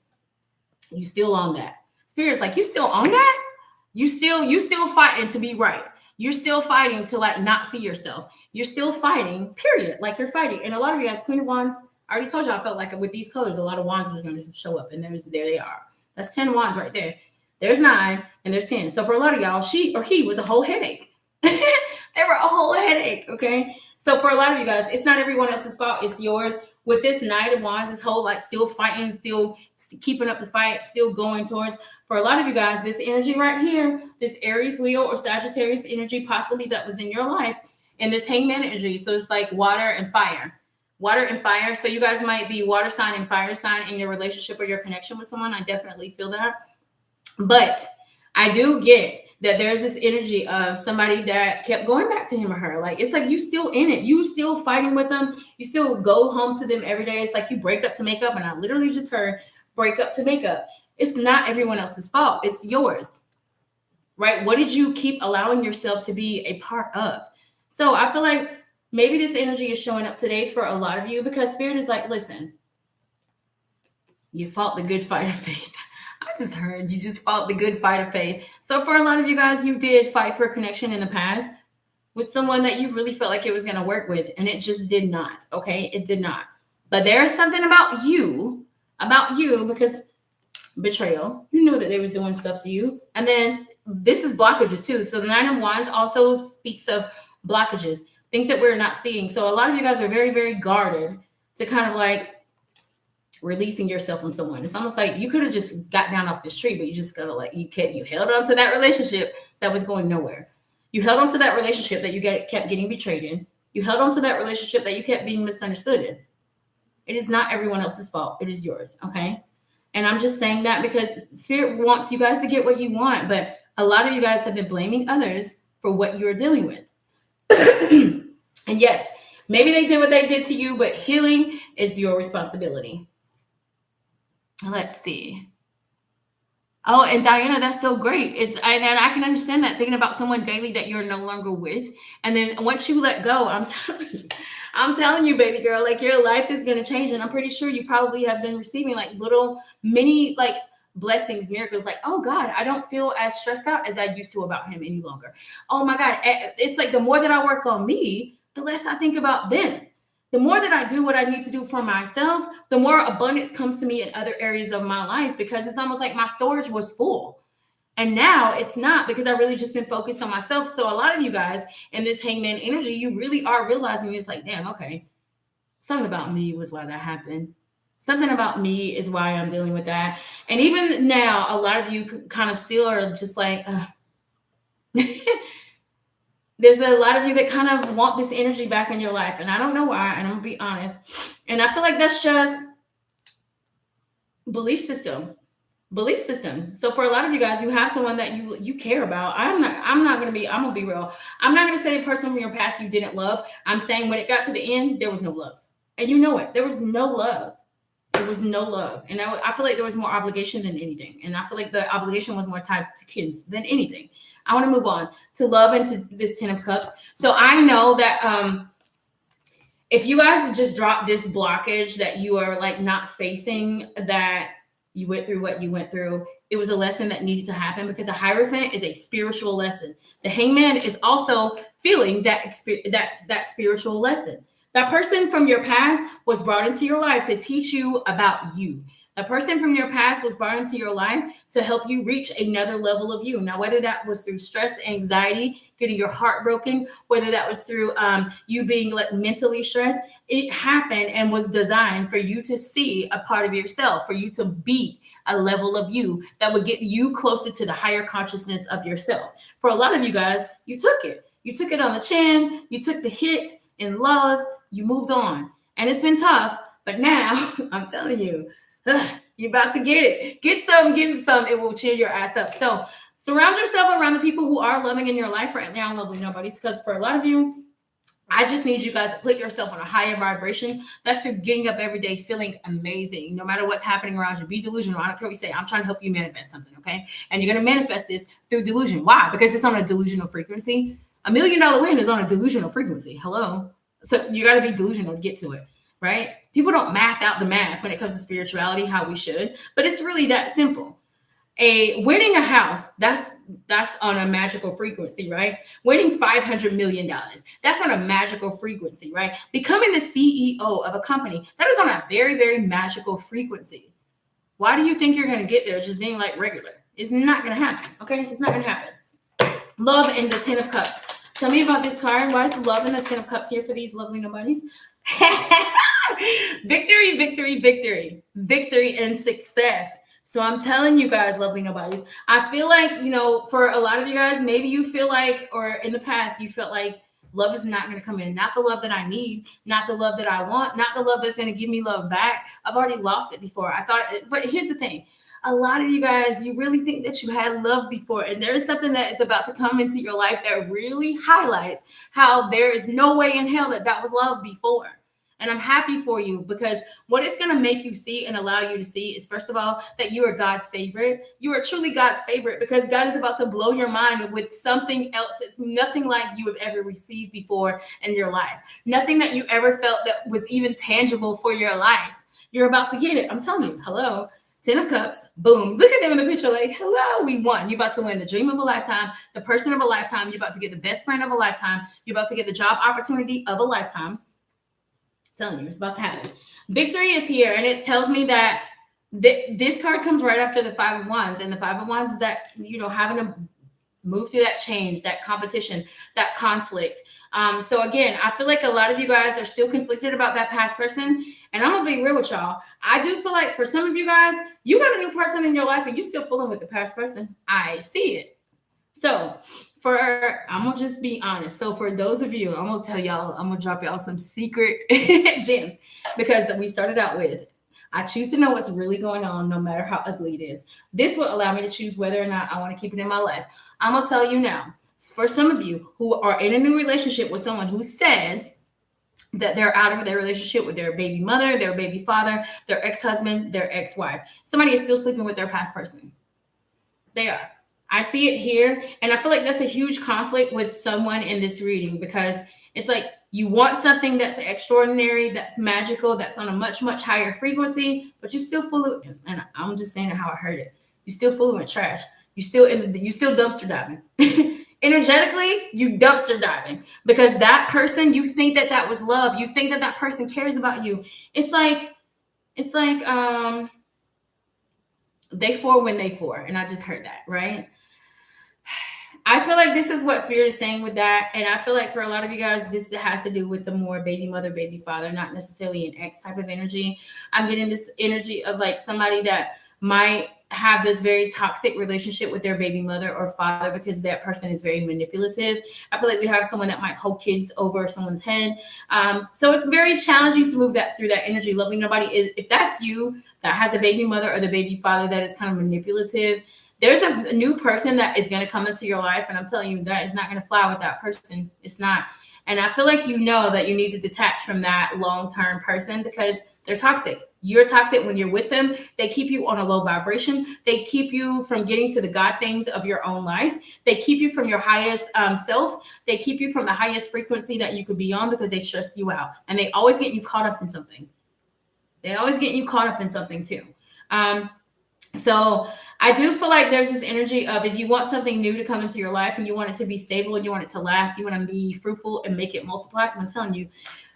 you still on that. Spirit's like, you still on that? You still fighting to be right. You're still fighting to like not see yourself. You're still fighting, period. Like you're fighting. And a lot of you guys, Queen of Wands, I already told you I felt like with these colors, a lot of wands are going to show up. And there they are. That's 10 wands right there. There's 9 and there's 10. So for a lot of y'all, she or he was a whole headache. They were a whole headache, okay? So for a lot of you guys, it's not everyone else's fault. It's yours. With this Knight of Wands, this whole like still fighting, still keeping up the fight, still going towards. For a lot of you guys, this energy right here, this Aries, Leo, or Sagittarius energy, possibly that was in your life, and this hangman energy. So it's like water and fire. Water and fire. So you guys might be water sign and fire sign in your relationship or your connection with someone. I definitely feel that. But I do get that there's this energy of somebody that kept going back to him or her. Like, it's like you still in it. You still fighting with them. You still go home to them every day. It's like you break up to make up. And I literally just heard break up to make up. It's not everyone else's fault. It's yours, right? What did you keep allowing yourself to be a part of? So I feel like maybe this energy is showing up today for a lot of you because Spirit is like, listen, you fought the good fight of faith. I just heard you just fought the good fight of faith. So for a lot of you guys, you did fight for a connection in the past with someone that you really felt like it was going to work with, and it just did not. Okay, it did not. But there's something about you, because betrayal. You knew that they was doing stuff to you, and then this is blockages too. So the Nine of Wands also speaks of blockages, things that we're not seeing. So a lot of you guys are very, very guarded to kind of like releasing yourself from someone. It's almost like you could have just got down off this tree, but you just gotta like you held on to that relationship that was going nowhere. You held on to that relationship that you kept getting betrayed in. You held on to that relationship that you kept being misunderstood in. It is not everyone else's fault. It is yours. Okay. And I'm just saying that because Spirit wants you guys to get what you want, but a lot of you guys have been blaming others for what you're dealing with. And yes, maybe they did what they did to you, but healing is your responsibility. Let's see. Oh, and Diana, that's so great. And I can understand that, thinking about someone daily that you're no longer with. And then once you let go, I'm telling you, baby girl, like your life is going to change. And I'm pretty sure you probably have been receiving like little mini like blessings, miracles, like, oh God, I don't feel as stressed out as I used to about him any longer. Oh my God. It's like the more that I work on me, the less I think about them. The more that I do what I need to do for myself, the more abundance comes to me in other areas of my life, because it's almost like my storage was full. And now it's not, because I really just been focused on myself. So a lot of you guys in this hangman energy, you really are realizing it's like, damn, okay, something about me was why that happened. Something about me is why I'm dealing with that. And even now, a lot of you kind of still are just like, there's a lot of you that kind of want this energy back in your life. And I don't know why. And I'm going to be honest. And I feel like that's just belief system. Belief system. So for a lot of you guys, you have someone that you care about. I'm gonna be real. I'm not gonna say a person from your past you didn't love. I'm saying when it got to the end, there was no love. And you know it. There was no love. There was no love. And I feel like there was more obligation than anything. And I feel like the obligation was more tied to kids than anything. I want to move on to love and to this 10 of cups. So I know that if you guys just drop this blockage that you are like not facing, that you went through what you went through, it was a lesson that needed to happen, because the Hierophant is a spiritual lesson. The Hangman is also feeling that spiritual lesson. That person from your past was brought into your life to teach you about you. A person from your past was brought into your life to help you reach another level of you. Now, whether that was through stress, anxiety, getting your heart broken, whether that was through you being like mentally stressed, it happened and was designed for you to see a part of yourself, for you to be a level of you that would get you closer to the higher consciousness of yourself. For a lot of you guys, you took it. You took it on the chin. You took the hit in love. You moved on. And it's been tough. But now, I'm telling you, you're about to get it. Get some, give some. It will cheer your ass up. So surround yourself around the people who are loving in your life right now, lovely nobodies. Because for a lot of you, I just need you guys to put yourself on a higher vibration. That's through getting up every day feeling amazing. No matter what's happening around you, be delusional. I don't care what you say. I'm trying to help you manifest something, okay? And you're going to manifest this through delusion. Why? Because it's on a delusional frequency. $1 million win is on a delusional frequency. Hello? So you got to be delusional to get to it, right? People don't math out the math when it comes to spirituality, how we should, but it's really that simple. Winning a house, that's on a magical frequency, right? Winning $500 million, that's on a magical frequency, right? Becoming the CEO of a company, that is on a very, very magical frequency. Why do you think you're going to get there just being like regular? It's not going to happen, okay? It's not going to happen. Love in the 10 of cups. Tell me about this card. Why is the love in the 10 of cups here for these lovely nobodies? Victory, victory, victory. Victory and success. So I'm telling you guys, lovely nobodies, I feel like, for a lot of you guys, maybe you feel like, or in the past, you felt like love is not going to come in. Not the love that I need, not the love that I want, not the love that's going to give me love back. I've already lost it before. But here's the thing. A lot of you guys, you really think that you had love before, and there is something that is about to come into your life that really highlights how there is no way in hell that was love before. And I'm happy for you, because what it's going to make you see and allow you to see is, first of all, that you are God's favorite. You are truly God's favorite, because God is about to blow your mind with something else that's nothing like you have ever received before in your life. Nothing that you ever felt that was even tangible for your life. You're about to get it. I'm telling you. Hello. 10 of cups, boom. Look at them in the picture like, hello, we won. You're about to win the dream of a lifetime, the person of a lifetime. You're about to get the best friend of a lifetime. You're about to get the job opportunity of a lifetime. I'm telling you, it's about to happen. Victory is here, and it tells me that this card comes right after the 5 of Wands, and the 5 of Wands is that, having to move through that change, that competition, that conflict. So again, I feel like a lot of you guys are still conflicted about that past person. And I'm going to be real with y'all. I do feel like for some of you guys, you got a new person in your life and you're still fooling with the past person. I see it. So I'm going to just be honest. So for those of you, I'm going to tell y'all, I'm going to drop y'all some secret gems, because we started out with, I choose to know what's really going on, no matter how ugly it is. This will allow me to choose whether or not I want to keep it in my life. I'm going to tell you now, for some of you who are in a new relationship with someone who says that they're out of their relationship with their baby mother, their baby father, their ex-husband, their ex-wife, somebody is still sleeping with their past person. They are. I see it here. And I feel like that's a huge conflict with someone in this reading, because it's like you want something that's extraordinary, that's magical, that's on a much, much higher frequency, but you're still full of, and I'm just saying how I heard it, you're still full of trash. You still dumpster diving. Energetically, you dumpster diving, because that person, you think that was love. You think that person cares about you. It's like they for when they for, and I just heard that, right? I feel like this is what Spirit is saying with that. And I feel like for a lot of you guys, this has to do with the more baby mother, baby father, not necessarily an ex type of energy. I'm getting this energy of like somebody that might have this very toxic relationship with their baby mother or father because that person is very manipulative. I feel like we have someone that might hold kids over someone's head. So it's very challenging to move that through that energy. Lovely Nobody is, if that's you that has a baby mother or the baby father that is kind of manipulative, there's a new person that is going to come into your life. And I'm telling you, that is not going to fly with that person. It's not. And I feel like you know that you need to detach from that long-term person because they're toxic. You're toxic when you're with them. They keep you on a low vibration. They keep you from getting to the God things of your own life. They keep you from your highest self. They keep you from the highest frequency that you could be on because they stress you out. And they always get you caught up in something. They always get you caught up in something too. So I do feel like there's this energy of if you want something new to come into your life and you want it to be stable and you want it to last, you want to be fruitful and make it multiply. Because I'm telling you,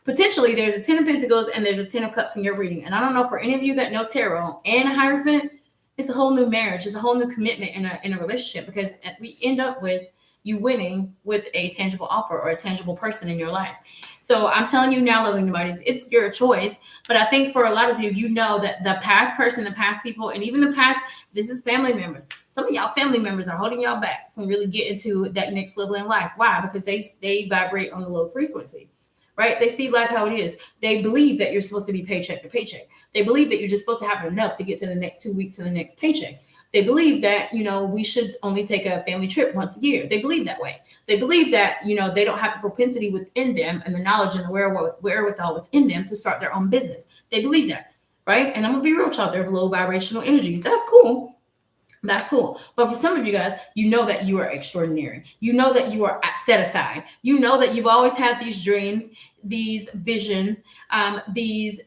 potentially there's a 10 of Pentacles and there's a 10 of Cups in your reading. And I don't know, for any of you that know tarot and a Hierophant, it's a whole new marriage. It's a whole new commitment in a relationship because we end up with you winning with a tangible offer or a tangible person in your life. So I'm telling you now, lovely nobodies, it's your choice. But I think for a lot of you, you know that the past person, the past people, and even the past, this is family members. Some of y'all family members are holding y'all back from really getting to that next level in life. Why? Because they vibrate on the low frequency. Right? They see life how it is. They believe that you're supposed to be paycheck to paycheck. They believe that you're just supposed to have enough to get to the next 2 weeks to the next paycheck. They believe that, we should only take a family trip once a year. They believe that way. They believe that, they don't have the propensity within them and the knowledge and the wherewithal within them to start their own business. They believe that, right? And I'm going to be real, child. They're low vibrational energies. That's cool. That's cool. But for some of you guys, you know that you are extraordinary. You know that you are set aside. You know that you've always had these dreams, these visions, these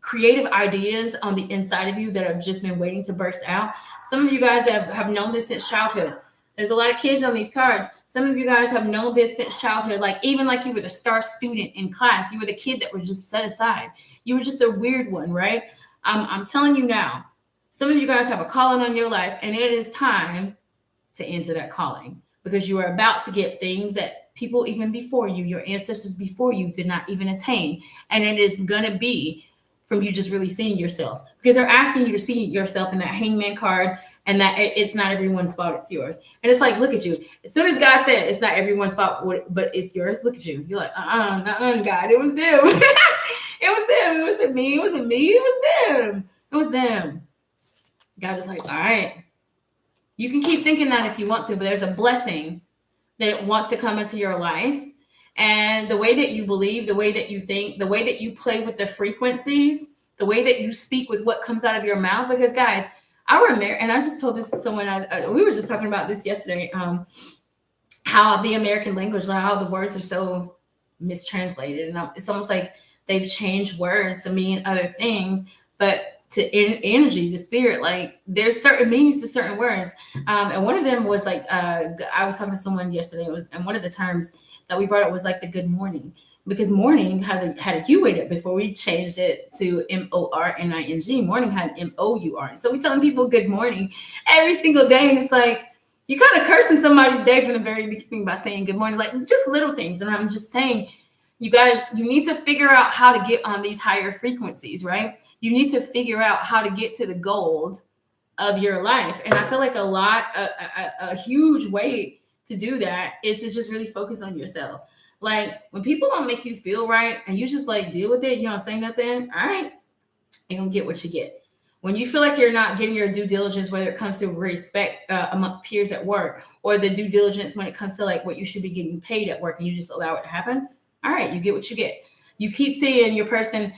creative ideas on the inside of you that have just been waiting to burst out. Some of you guys have known this since childhood. There's a lot of kids on these cards. Some of you guys have known this since childhood. Like even like you were the star student in class. You were the kid that was just set aside. You were just a weird one, right? I'm telling you now, some of you guys have a calling on your life, and it is time to enter that calling because you are about to get things that people even before you, your ancestors before you, did not even attain. And it is going to be from you just really seeing yourself because they're asking you to see yourself in that Hangman card and that it's not everyone's fault, it's yours. And it's like, look at you. As soon as God said it's not everyone's fault, but it's yours, look at you. You're like, God, it was them. It was them. It wasn't me. It wasn't me. It was them. It was them. God is like, all right, you can keep thinking that if you want to, but there's a blessing that wants to come into your life. And the way that you believe, the way that you think, the way that you play with the frequencies, the way that you speak with what comes out of your mouth. Because guys, I remember, and I just told this to someone, we were just talking about this yesterday, how the American language, like how the words are so mistranslated. And it's almost like they've changed words to mean other things, but to energy, to spirit, like there's certain meanings to certain words. And one of them was like, I was talking to someone yesterday, and one of the terms that we brought up was like the good morning, because morning had a U in it before we changed it to MORNING. Morning had MOUR. So we telling people good morning every single day. And it's like, you kind of cursing somebody's day from the very beginning by saying good morning, like just little things. And I'm just saying, you guys, you need to figure out how to get on these higher frequencies, right? You need to figure out how to get to the gold of your life. And I feel like a huge way to do that is to just really focus on yourself. Like when people don't make you feel right and you just like deal with it, you don't say nothing, all right, you're gonna get what you get. When you feel like you're not getting your due diligence, whether it comes to respect amongst peers at work, or the due diligence when it comes to like what you should be getting paid at work, and you just allow it to happen, all right, you get what you get. You keep seeing your person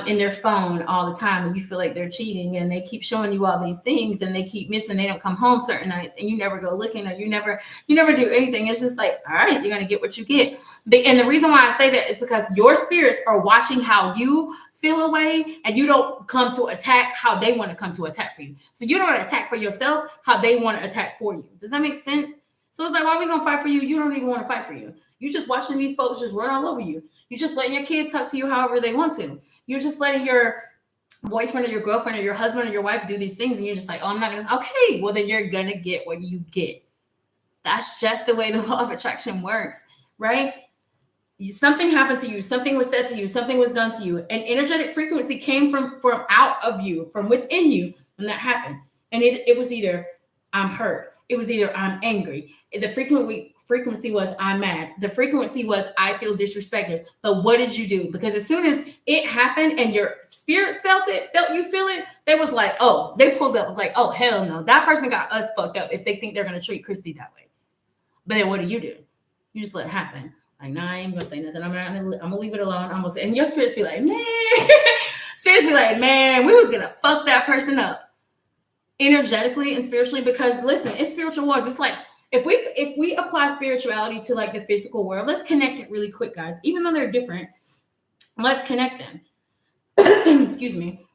in their phone all the time, and you feel like they're cheating, and they keep showing you all these things, and they keep missing. They don't come home certain nights, and you never go looking, or you never do anything. It's just like, all right, you're gonna get what you get. And the reason why I say that is because your spirits are watching how you feel away, and you don't come to attack how they want to come to attack for you. So you don't attack for yourself how they want to attack for you. Does that make sense? So it's like, why are we gonna fight for you? You don't even want to fight for you. You're just watching these folks just run all over you. You're just letting your kids talk to you however they want to. You're just letting your boyfriend or your girlfriend or your husband or your wife do these things, and you're just like, oh, I'm not gonna. Okay, well then you're gonna get what you get. That's just the way the law of attraction works, right? Something happened to you, something was said to you, something was done to you. An energetic frequency came from out of you, from within you when that happened. And it was either I'm hurt, it was either I'm angry. The frequency was I'm mad. The frequency was I feel disrespected. But what did you do? Because as soon as it happened and your spirits felt you feel it, they was like, oh, they pulled up like, oh, hell no. That person got us fucked up if they think they're going to treat Christy that way. But then what do? You just let it happen. Like, nah, I ain't gonna say nothing. I'm gonna leave it alone. I'm gonna say, and your spirits be like, man, spirits be like, man, we was gonna fuck that person up energetically and spiritually. Because listen, it's spiritual wars. It's like if we apply spirituality to like the physical world, let's connect it really quick, guys. Even though they're different, let's connect them. Excuse me.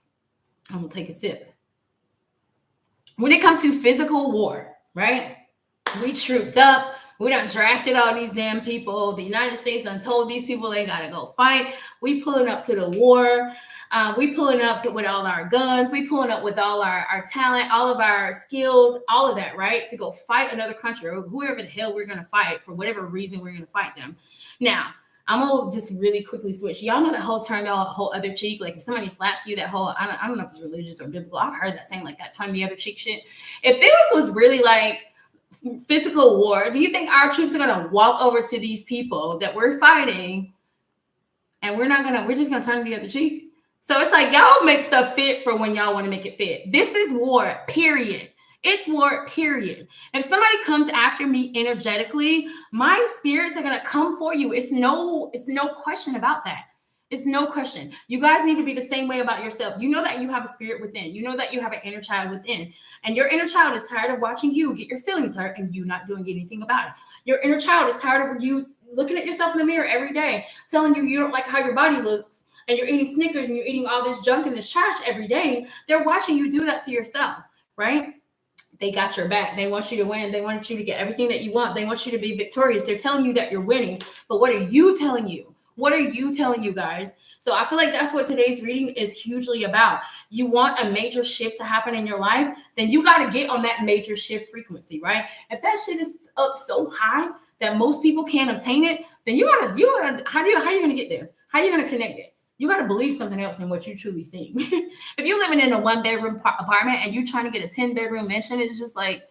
I'm gonna take a sip. When it comes to physical war, right? We trooped up. We done drafted all these damn people. The United States done told these people they gotta go fight. We pulling up to the war. We pulling up with all our guns. We pulling up with all our talent, all of our skills, all of that, right? To go fight another country or whoever the hell we're gonna fight for whatever reason we're gonna fight them. Now, I'm gonna just really quickly switch. Y'all know that whole term, the whole other cheek. Like if somebody slaps you, that whole I don't know if it's religious or biblical. I've heard that saying like that turn the other cheek shit. If this was really like physical war, do you think our troops are gonna walk over to these people that we're fighting and we're just gonna turn the other cheek? So it's like y'all make stuff fit for when y'all want to make it fit. This is war, period. It's war, period. If somebody comes after me energetically, my spirits are gonna come for you. It's no question about that. It's no question. You guys need to be the same way about yourself. You know that you have a spirit within. You know that you have an inner child within. And your inner child is tired of watching you get your feelings hurt and you not doing anything about it. Your inner child is tired of you looking at yourself in the mirror every day, telling you don't like how your body looks, and you're eating Snickers and you're eating all this junk and this trash every day. They're watching you do that to yourself, right? They got your back. They want you to win. They want you to get everything that you want. They want you to be victorious. They're telling you that you're winning. But what are you telling you? What are you telling you guys? So I feel like that's what today's reading is hugely about. You want a major shift to happen in your life, then you got to get on that major shift frequency, right? If that shit is up so high that most people can't obtain it, then you gotta how are you gonna get there? How are you gonna connect it? You got to believe something else in what you're truly seeing. If you're living in a 1-bedroom apartment and you're trying to get a 10-bedroom mansion, it's just like,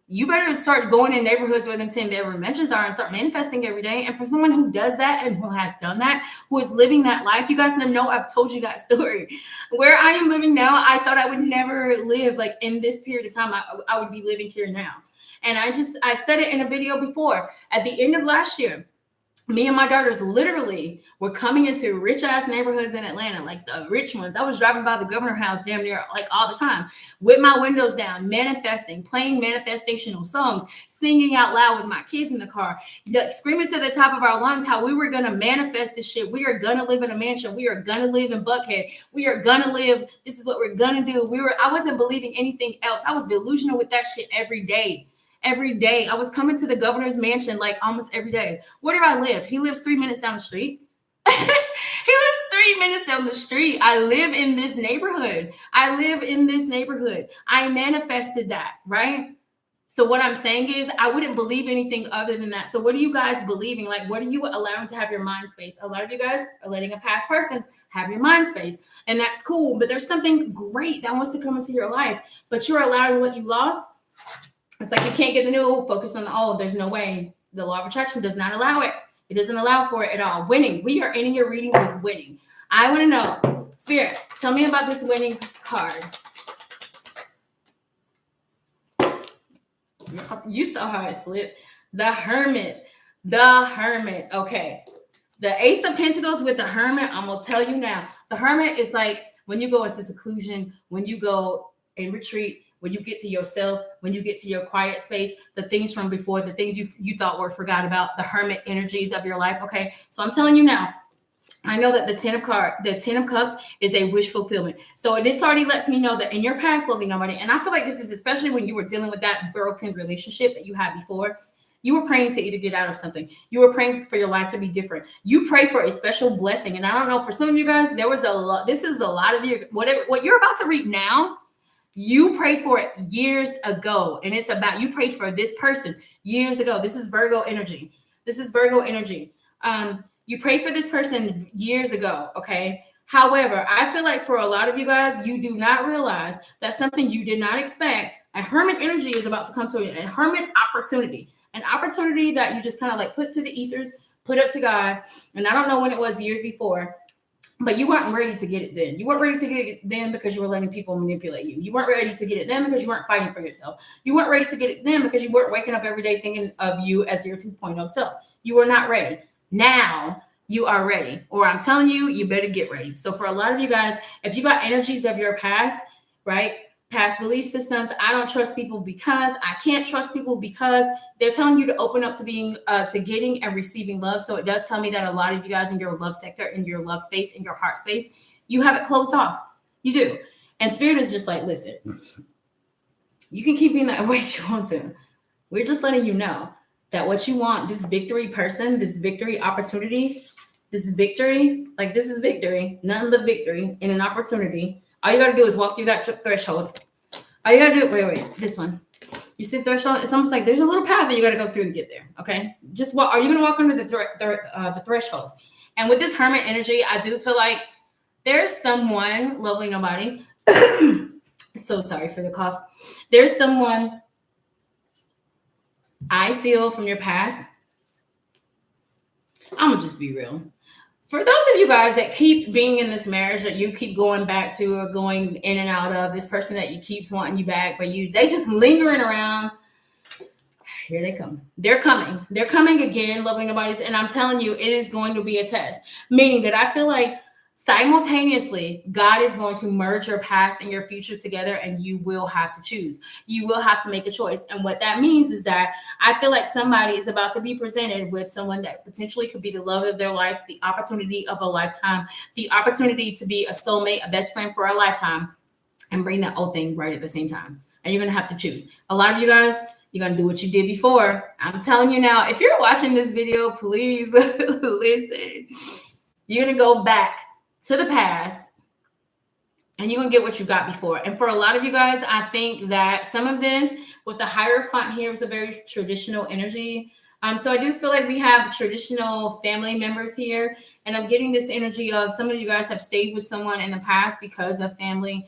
you better start going in neighborhoods where them 10-bedroom mansions are and start manifesting every day. And for someone who does that and who has done that, who is living that life, you guys know I've told you that story. Where I am living now, I thought I would never live like in this period of time. I would be living here now. And I said it in a video before. At the end of last year, me and my daughters literally were coming into rich ass neighborhoods in Atlanta, like the rich ones. I was driving by the Governor House damn near like all the time with my windows down, manifesting, playing manifestational songs, singing out loud with my kids in the car, screaming to the top of our lungs how we were going to manifest this shit. We are going to live in a mansion. We are going to live in Buckhead. We are going to live. This is what we're going to do. I wasn't believing anything else. I was delusional with that shit every day. Every day. I was coming to the governor's mansion like almost every day. Where do I live? He lives 3 minutes down the street. He lives 3 minutes down the street. I live in this neighborhood. I manifested that, right? So what I'm saying is I wouldn't believe anything other than that. So what are you guys believing? Like, what are you allowing to have your mind space? A lot of you guys are letting a past person have your mind space, and that's cool. But there's something great that wants to come into your life, but you're allowing what you lost. It's like you can't get the new, focus on the old. There's no way. The law of attraction does not allow it. It doesn't allow for it at all. Winning. We are ending your reading with winning. I want to know, Spirit, tell me about this winning card. You saw how it flipped. The Hermit. Okay. The Ace of Pentacles with the Hermit, I'm going to tell you now. The Hermit is like when you go into seclusion, when you go in retreat, when you get to yourself, when you get to your quiet space, the things from before, the things you thought were forgot about, the hermit energies of your life. Okay. So I'm telling you now, I know that the 10 of Cups is a wish fulfillment. So this already lets me know that in your past, loving nobody, and I feel like this is especially when you were dealing with that broken relationship that you had before, you were praying to either get out of something. You were praying for your life to be different. You pray for a special blessing. And I don't know, for some of you guys, there was a lot. This is a lot of you, what you're about to read now. You prayed for it years ago, and it's about you prayed for this person years ago. This is Virgo energy. You prayed for this person years ago, okay? However, I feel like for a lot of you guys, you do not realize that something you did not expect, a hermit energy is about to come to you, a hermit opportunity, an opportunity that you just kind of like put to the ethers, put up to God. And I don't know when it was, years before, but you weren't ready to get it then. You weren't ready to get it then because you were letting people manipulate you. You weren't ready to get it then because you weren't fighting for yourself. You weren't ready to get it then because you weren't waking up every day thinking of you as your 2.0 self. You were not ready. Now you are ready, or I'm telling you, you better get ready. So for a lot of you guys, if you got energies of your past, right? Past belief systems. I don't trust people because I can't trust people because they're telling you to open up to being to getting and receiving love. So it does tell me that a lot of you guys in your love sector, in your love space, in your heart space, you have it closed off. You do. And spirit is just like, listen, you can keep being that way if you want to. We're just letting you know that what you want, this victory person, this victory opportunity, this is victory, like this is victory, nothing but victory and an opportunity. All you got to do is walk through that threshold. All you got to do, wait, this one. You see the threshold? It's almost like there's a little path that you got to go through to get there, okay? Just what are you going to walk under the threshold? And with this hermit energy, I do feel like there's someone, lovely nobody, so sorry for the cough. There's someone I feel from your past. I'm going to just be real. For those of you guys that keep being in this marriage that you keep going back to or going in and out of, this person that you keeps wanting you back, but they just lingering around. Here they come. They're coming. They're coming again, lovely nobodies. And I'm telling you, it is going to be a test. Meaning that I feel like simultaneously, God is going to merge your past and your future together, and you will have to choose. You will have to make a choice. And what that means is that I feel like somebody is about to be presented with someone that potentially could be the love of their life, the opportunity of a lifetime, the opportunity to be a soulmate, a best friend for a lifetime, and bring that whole thing right at the same time. And you're going to have to choose. A lot of you guys, you're going to do what you did before. I'm telling you now, if you're watching this video, please listen. You're going to go back to the past, and you're going to get what you got before. And for a lot of you guys, I think that some of this with the Hierophant here is a very traditional energy. So I do feel like we have traditional family members here, and I'm getting this energy of some of you guys have stayed with someone in the past because of family.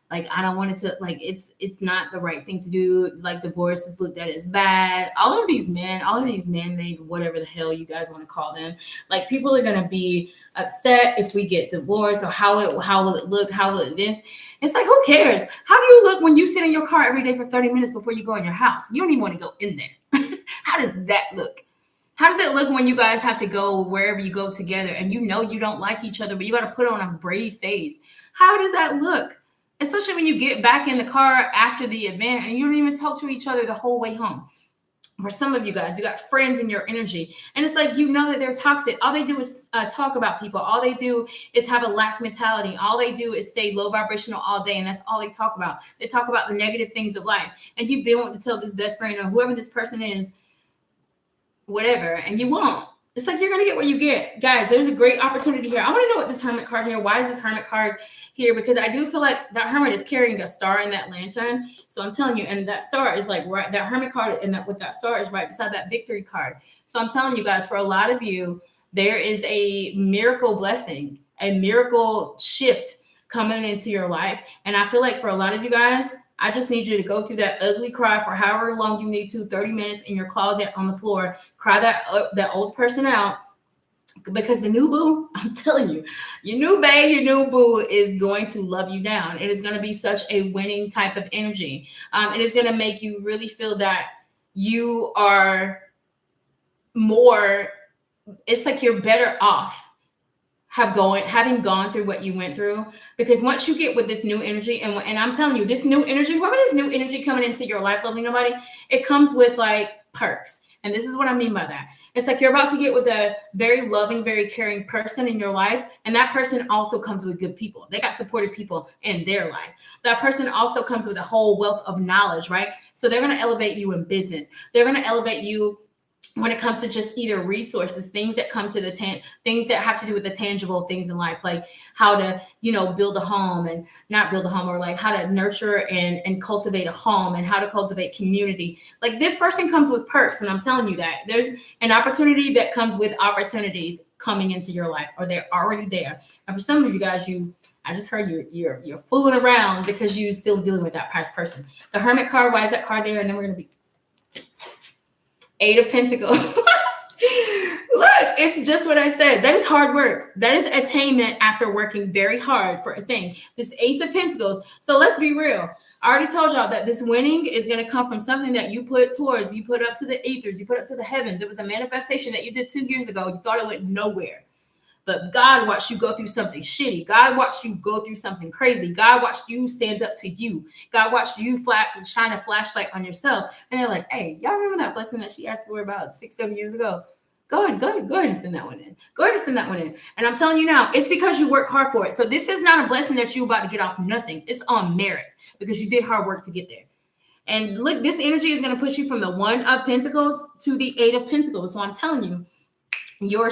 Like, I don't want it to, like, it's not the right thing to do. Like, divorce is looked at as bad. All of these man-made, whatever the hell you guys want to call them. Like, people are going to be upset if we get divorced, or how will it look? How will it this? It's like, who cares? How do you look when you sit in your car every day for 30 minutes before you go in your house? You don't even want to go in there. How does that look? How does it look when you guys have to go wherever you go together and you know you don't like each other, but you got to put on a brave face? How does that look? Especially when you get back in the car after the event and you don't even talk to each other the whole way home. For some of you guys, you got friends in your energy, and it's like, you know that they're toxic. All they do is talk about people. All they do is have a lack mentality. All they do is stay low vibrational all day, and that's all they talk about. They talk about the negative things of life, and you've been wanting to tell this best friend or whoever this person is, whatever, and you won't. It's like, you're going to get what you get. Guys, there's a great opportunity here. I want to know what this hermit card here, why is this hermit card here? Because I do feel like that hermit is carrying a star in that lantern. So I'm telling you, and that star is like right, that hermit card and that with that star is right beside that victory card. So I'm telling you guys, for a lot of you, there is a miracle blessing, a miracle shift coming into your life. And I feel like for a lot of you guys, I just need you to go through that ugly cry for however long you need to, 30 minutes in your closet on the floor, cry that old person out, because the new boo, I'm telling you, your new bae, your new boo is going to love you down. It is going to be such a winning type of energy. It is going to make you really feel that you are more, it's like you're better off having gone through what you went through, because once you get with this new energy, and I'm telling you, this new energy, whoever this new energy coming into your life, loving nobody, it comes with like perks. And this is what I mean by that. It's like you're about to get with a very loving, very caring person in your life. And that person also comes with good people. They got supportive people in their life. That person also comes with a whole wealth of knowledge, right? So they're going to elevate you in business. They're going to elevate you when it comes to just either resources, things that come to things that have to do with the tangible things in life, like how to, build a home and not build a home, or like how to nurture and cultivate a home and how to cultivate community. Like, this person comes with perks. And I'm telling you that there's an opportunity that comes with opportunities coming into your life, or they're already there. And for some of you guys, I just heard you're fooling around because you're still dealing with that past person. The Hermit card, why is that card there? And then we're gonna be Eight of Pentacles. Look, it's just what I said. That is hard work. That is attainment after working very hard for a thing. This Ace of Pentacles. So let's be real. I already told y'all that this winning is going to come from something that you put towards. You put up to the ethers. You put up to the heavens. It was a manifestation that you did 2 years ago. You thought it went nowhere. But God watched you go through something shitty. God watched you go through something crazy. God watched you stand up to you. God watched you shine a flashlight on yourself. And they're like, hey, y'all remember that blessing that she asked for about 6-7 years ago? Go ahead and send that one in. Go ahead and send that one in. And I'm telling you now, it's because you work hard for it. So this is not a blessing that you're about to get off nothing. It's on merit because you did hard work to get there. And look, this energy is going to push you from the 1 of Pentacles to the 8 of Pentacles. So I'm telling you, your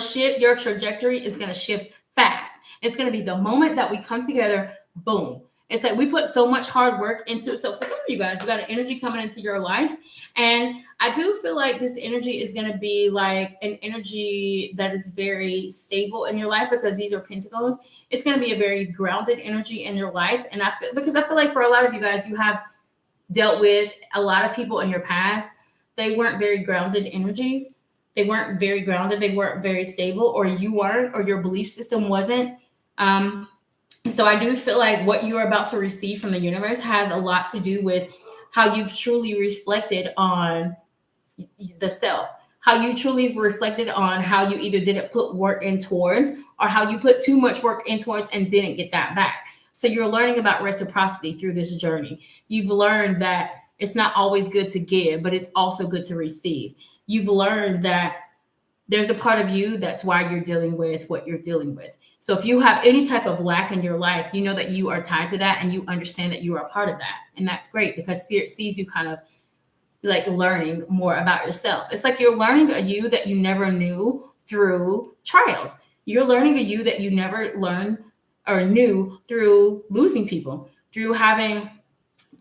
trajectory is going to shift fast. It's going to be the moment that we come together, boom. It's like we put so much hard work into it. So for some of you guys, you got an energy coming into your life. And I do feel like this energy is going to be like an energy that is very stable in your life because these are pentacles. It's going to be a very grounded energy in your life. And I feel like for a lot of you guys, you have dealt with a lot of people in your past. They weren't very grounded energies. They weren't very grounded. They weren't very stable, or you weren't, or your belief system wasn't. So I do feel like what you're about to receive from the universe has a lot to do with how you've truly reflected on the self, how you truly reflected on how you either didn't put work in towards, or how you put too much work in towards and didn't get that back. So you're learning about reciprocity through this journey. You've learned that it's not always good to give, but it's also good to receive. You've learned that there's a part of you that's why you're dealing with what you're dealing with. So if you have any type of lack in your life, you know that you are tied to that and you understand that you are a part of that. And that's great because Spirit sees you kind of like learning more about yourself. It's like you're learning a you that you never knew through trials. You're learning a you that you never learned or knew through losing people, through having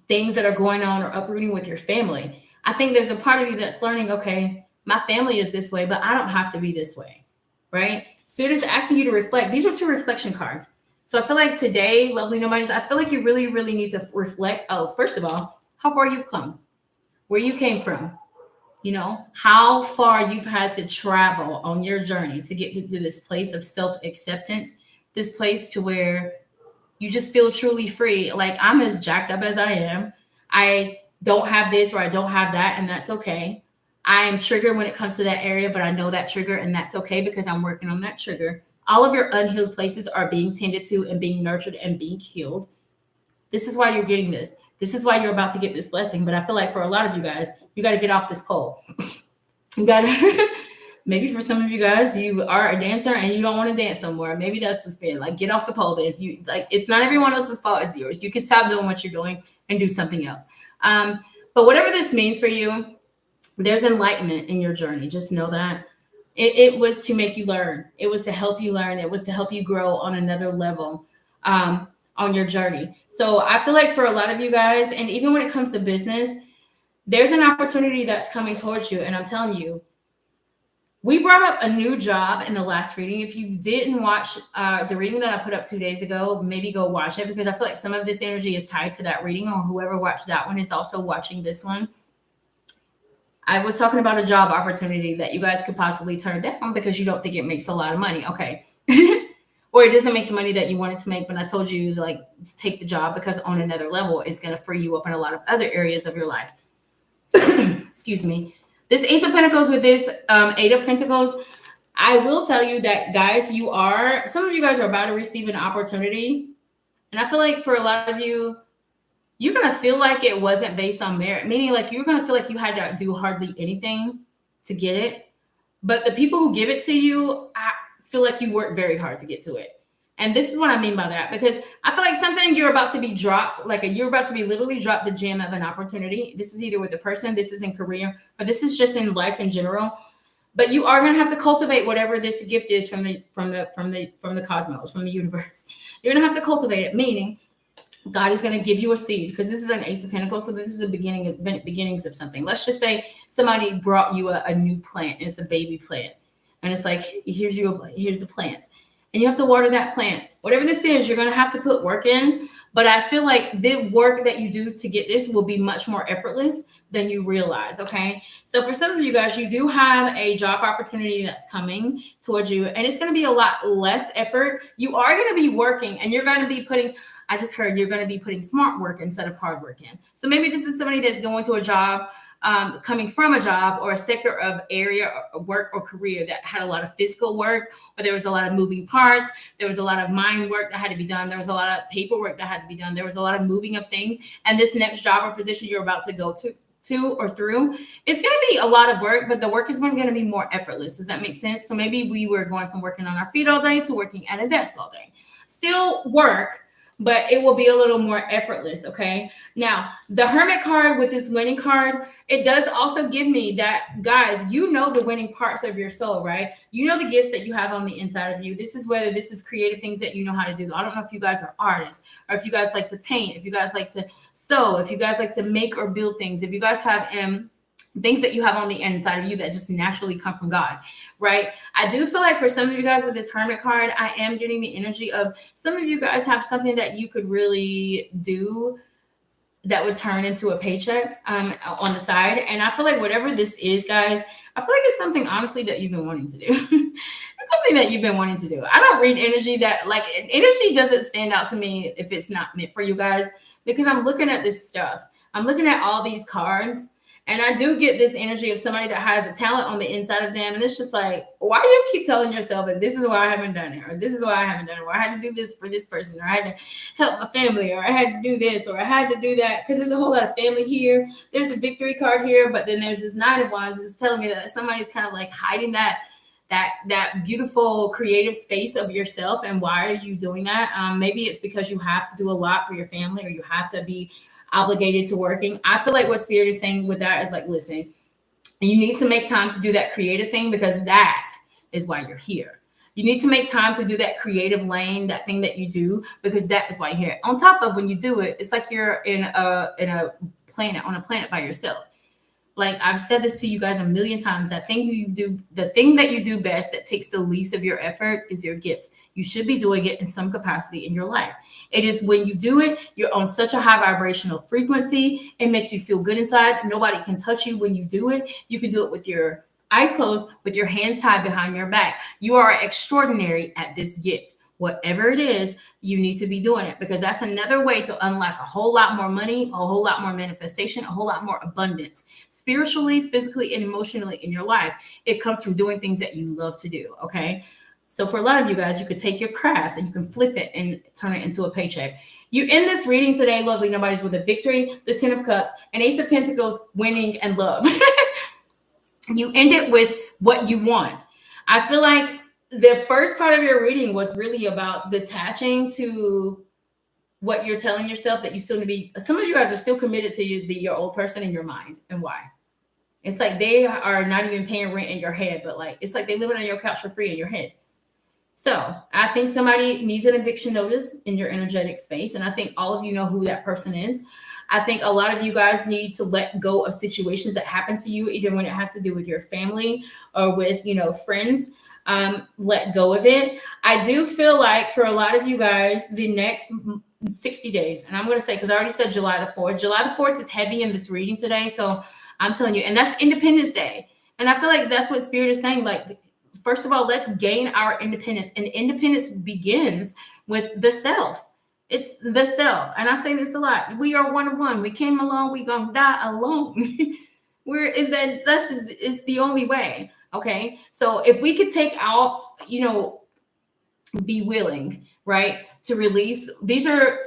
things that are going on or uprooting with your family. I think there's a part of you that's learning, okay, my family is this way, but I don't have to be this way, right? Spirit is asking you to reflect. These are 2 reflection cards. So I feel like today, lovely nobodies, I feel like you really, really need to reflect. Oh, first of all, how far you've come, where you came from, how far you've had to travel on your journey to get to this place of self-acceptance, this place to where you just feel truly free. Like, I'm as jacked up as I am. I don't have this or I don't have that, and that's okay. I am triggered when it comes to that area, but I know that trigger, and that's okay because I'm working on that trigger. All of your unhealed places are being tended to and being nurtured and being healed. This is why you're getting this. This is why you're about to get this blessing. But I feel like for a lot of you guys, you got to get off this pole. You got to, maybe for some of you guys, you are a dancer and you don't want to dance somewhere. Maybe that's what's been like, get off the pole. Then if you like, it's not everyone else's fault, it's yours. You can stop doing what you're doing and do something else. But whatever this means for you, there's enlightenment in your journey. Just know that it was to make you learn. It was to help you learn. It was to help you grow on another level on your journey. So I feel like for a lot of you guys, and even when it comes to business, there's an opportunity that's coming towards you. And I'm telling you, we brought up a new job in the last reading. If you didn't watch the reading that I put up 2 days ago, maybe go watch it because I feel like some of this energy is tied to that reading, or whoever watched that one is also watching this one. I was talking about a job opportunity that you guys could possibly turn down because you don't think it makes a lot of money. Okay. Or it doesn't make the money that you wanted to make. But I told you, like, take the job because on another level, it's going to free you up in a lot of other areas of your life. Excuse me. This Ace of Pentacles with this 8 of Pentacles, I will tell you that, guys, some of you guys are about to receive an opportunity. And I feel like for a lot of you, you're going to feel like it wasn't based on merit, meaning like you're going to feel like you had to do hardly anything to get it. But the people who give it to you, I feel like you worked very hard to get to it. And this is what I mean by that, because I feel like something you're about to be dropped, you're about to be literally dropped the gem of an opportunity. This is either with a person, this is in career, or this is just in life in general. But you are going to have to cultivate whatever this gift is from the cosmos, from the universe. You're going to have to cultivate it, meaning God is going to give you a seed, because this is an Ace of Pentacles. So this is the beginnings of something. Let's just say somebody brought you a new plant. It's a baby plant. and it's like, here's the plant, and you have to water that plant. Whatever this is, you're gonna have to put work in. But I feel like the work that you do to get this will be much more effortless than you realize. Okay. So for some of you guys, you do have a job opportunity that's coming towards you, and it's going to be a lot less effort. You are going to be working, and you're going to be putting, I just heard you're going to be putting smart work instead of hard work in. So maybe this is somebody that's going to a job, coming from a job or a sector of area or work or career that had a lot of physical work, or there was a lot of moving parts. There was a lot of mind work that had to be done. There was a lot of paperwork that had to be done. There was a lot of moving of things. And this next job or position you're about to go to or through, it's going to be a lot of work, but the work is going to be more effortless. Does that make sense? So maybe we were going from working on our feet all day to working at a desk all day. Still work, but it will be a little more effortless. Okay. Now, the Hermit card with this winning card, it does also give me that, guys, you know the winning parts of your soul, right? You know the gifts that you have on the inside of you. This is whether this is creative things that you know how to do. I don't know if you guys are artists, or if you guys like to paint, if you guys like to sew, if you guys like to make or build things, if you guys have things that you have on the inside of you that just naturally come from God, right? I do feel like for some of you guys with this Hermit card, I am getting the energy of some of you guys have something that you could really do that would turn into a paycheck on the side. And I feel like whatever this is, guys, I feel like it's something honestly that you've been wanting to do. It's something that you've been wanting to do. I don't read energy that, like, energy doesn't stand out to me if it's not meant for you guys, because I'm looking at this stuff. I'm looking at all these cards. And I do get this energy of somebody that has a talent on the inside of them. And it's just like, why do you keep telling yourself that this is why I haven't done it, or this is why I haven't done it, or I had to do this for this person, or I had to help my family, or I had to do this, or I had to do that? Because there's a whole lot of family here. There's a victory card here, but then there's this Nine of Wands that's telling me that somebody's kind of like hiding that beautiful creative space of yourself. And why are you doing that? Maybe it's because you have to do a lot for your family, or you have to be obligated to working. I feel like what Spirit is saying with that is like, listen, you need to make time to do that creative thing, because that is why you're here. You need to make time to do that creative lane, that thing that you do, because that is why you're here. On top of when you do it, it's like you're in a planet by yourself. Like I've said this to you guys a million times, the thing that you do best that takes the least of your effort is your gift. You should be doing it in some capacity in your life. It is when you do it, you're on such a high vibrational frequency. It makes you feel good inside. Nobody can touch you when you do it. You can do it with your eyes closed, with your hands tied behind your back. You are extraordinary at this gift. Whatever it is, you need to be doing it, because that's another way to unlock a whole lot more money, a whole lot more manifestation, a whole lot more abundance, spiritually, physically, and emotionally in your life. It comes from doing things that you love to do. Okay. So for a lot of you guys, you could take your craft and you can flip it and turn it into a paycheck. You end this reading today, lovely nobodies, with a victory, the 10 of Cups, and Ace of Pentacles, winning, and love. You end it with what you want. I feel like the first part of your reading was really about detaching to what you're telling yourself that you still need to be. Some of you guys are still committed to your old person in your mind. And why? It's like they are not even paying rent in your head, but like it's like they living on your couch for free in your head. So I think somebody needs an eviction notice in your energetic space. And I think all of you know who that person is. I think a lot of you guys need to let go of situations that happen to you, even when it has to do with your family or with, friends. Let go of it. I do feel like for a lot of you guys, the next 60 days, and I'm going to say, because I already said July the 4th. July the 4th is heavy in this reading today. So I'm telling you, and that's Independence Day. And I feel like that's what Spirit is saying. Like, first of all, let's gain our independence. And independence begins with the self. It's the self. And I say this a lot. We are one of one. We came alone. We gonna die alone. It's the only way. Okay. So if we could take out, be willing, right, to release. These are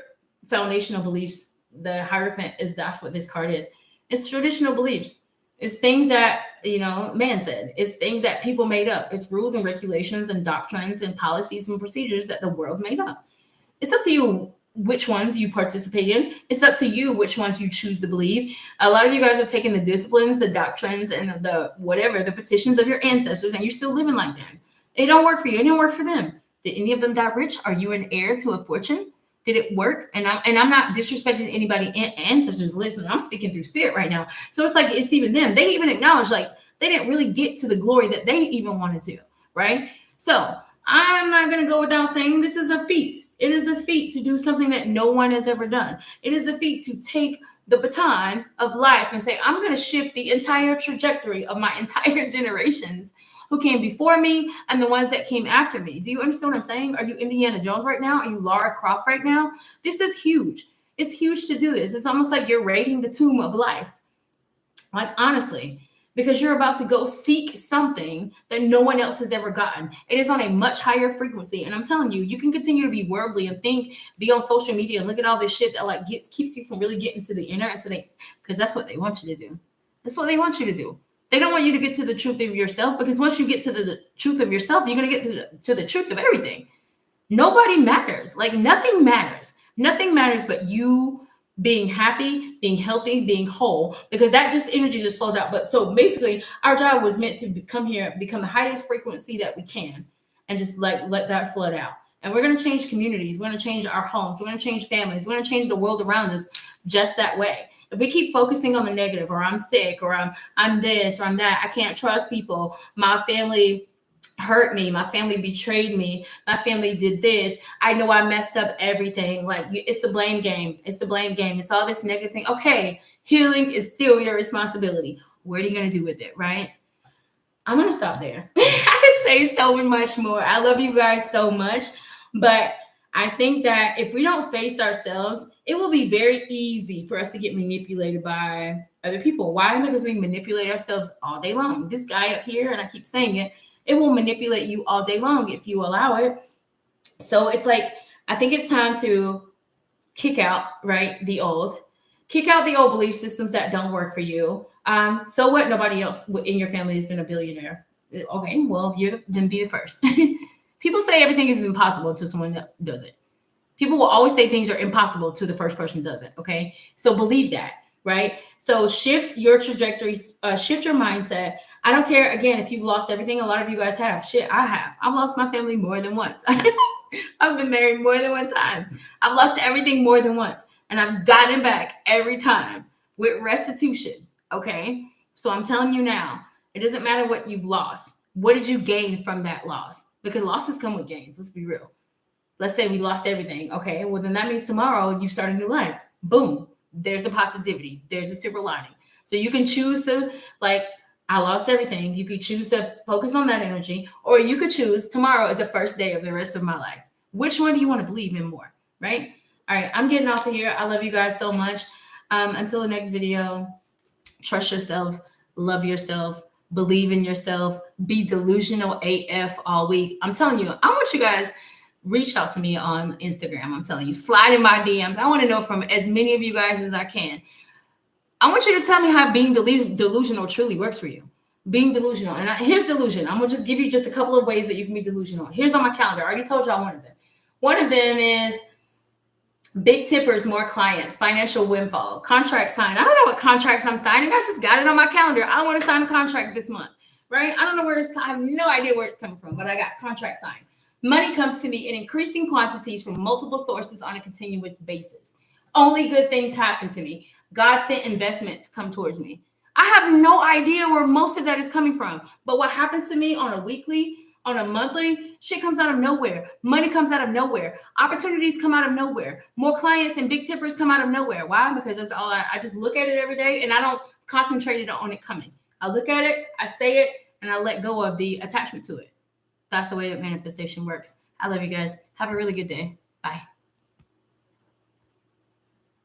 foundational beliefs. The Hierophant that's what this card is. It's traditional beliefs. It's things that, man said. It's things that people made up. It's rules and regulations and doctrines and policies and procedures that the world made up. It's up to you which ones you participate in. It's up to you which ones you choose to believe. A lot of you guys are taking the disciplines, the doctrines, and the petitions of your ancestors, and you're still living like them. It don't work for you. It didn't work for them. Did any of them die rich? Are you an heir to a fortune? Did it work? And I'm not disrespecting anybody ancestors. Listen, I'm speaking through Spirit right now. So it's like, it's even them. They even acknowledge like they didn't really get to the glory that they even wanted to, right? So I'm not going to go without saying this is a feat. It is a feat to do something that no one has ever done. It is a feat to take the baton of life and say, I'm going to shift the entire trajectory of my entire generations who came before me and the ones that came after me. Do you understand what I'm saying? Are you Indiana Jones right now? Are you Lara Croft right now? This is huge. It's huge to do this. It's almost like you're raiding the tomb of life. Like, honestly, because you're about to go seek something that no one else has ever gotten. It is on a much higher frequency. And I'm telling you, you can continue to be worldly and be on social media and look at all this shit that like keeps you from really getting to the inner and to the, because that's what they want you to do. That's what they want you to do. They don't want you to get to the truth of yourself, because once you get to the truth of yourself, you're going to get to the truth of everything. Nobody matters. Like, nothing matters. Nothing matters but you being happy, being healthy, being whole, because that just energy just flows out. But so basically, our job was meant to come here, become the highest frequency that we can, and just like let that flood out. And we're going to change communities. We're going to change our homes. We're going to change families. We're going to change the world around us just that way. If we keep focusing on the negative, or I'm sick, or I'm this, or I'm that, I can't trust people, my family hurt me, my family betrayed me, my family did this, I know I messed up everything, like it's the blame game, it's the blame game, it's all this negative thing. Okay, healing is still your responsibility. What are you going to do with it, right? I'm going to stop there. I could say so much more. I love you guys so much, but I think that if we don't face ourselves, it will be very easy for us to get manipulated by other people. Why? Because we manipulate ourselves all day long. This guy up here, and I keep saying it, it will manipulate you all day long if you allow it. So it's like, I think it's time to kick out, right, the old. Kick out the old belief systems that don't work for you. So what? Nobody else in your family has been a billionaire. Okay, well, then be the first. People say everything is impossible until someone does it. People will always say things are impossible till the first person does it. Okay, so believe that, right? So shift your trajectory, shift your mindset. I don't care, again, if you've lost everything. A lot of you guys have. Shit, I have. I've lost my family more than once. I've been married more than one time. I've lost everything more than once. And I've gotten back every time with restitution, okay? So I'm telling you now, it doesn't matter what you've lost. What did you gain from that loss? Because losses come with gains. Let's be real. Let's say we lost everything. Okay, well, then that means tomorrow you start a new life. Boom. There's a positivity. There's a silver lining. So you can choose to, like, I lost everything. You could choose to focus on that energy, or you could choose tomorrow is the first day of the rest of my life. Which one do you want to believe in more, right? All right, I'm getting off of here. I love you guys so much. Until the next video, trust yourself, love yourself, believe in yourself, be delusional AF all week. I'm telling you, I want you guys, reach out to me on Instagram. I'm telling you, slide in my DMs. I want to know from as many of you guys as I can. I want you to tell me how being delusional truly works for you. Being delusional. And here's delusion. I'm going to just give you just a couple of ways that you can be delusional. Here's on my calendar. I already told y'all one of them. One of them is big tippers, more clients, financial windfall, contract sign. I don't know what contracts I'm signing. I just got it on my calendar. I want to sign a contract this month, right? I don't know where I have no idea where it's coming from, but I got contract signed. Money comes to me in increasing quantities from multiple sources on a continuous basis. Only good things happen to me. God sent investments come towards me. I have no idea where most of that is coming from. But what happens to me on a weekly, on a monthly, shit comes out of nowhere. Money comes out of nowhere. Opportunities come out of nowhere. More clients and big tippers come out of nowhere. Why? Because that's all I just look at it every day, and I don't concentrate on it coming. I look at it, I say it, and I let go of the attachment to it. That's the way that manifestation works. I love you guys. Have a really good day. Bye.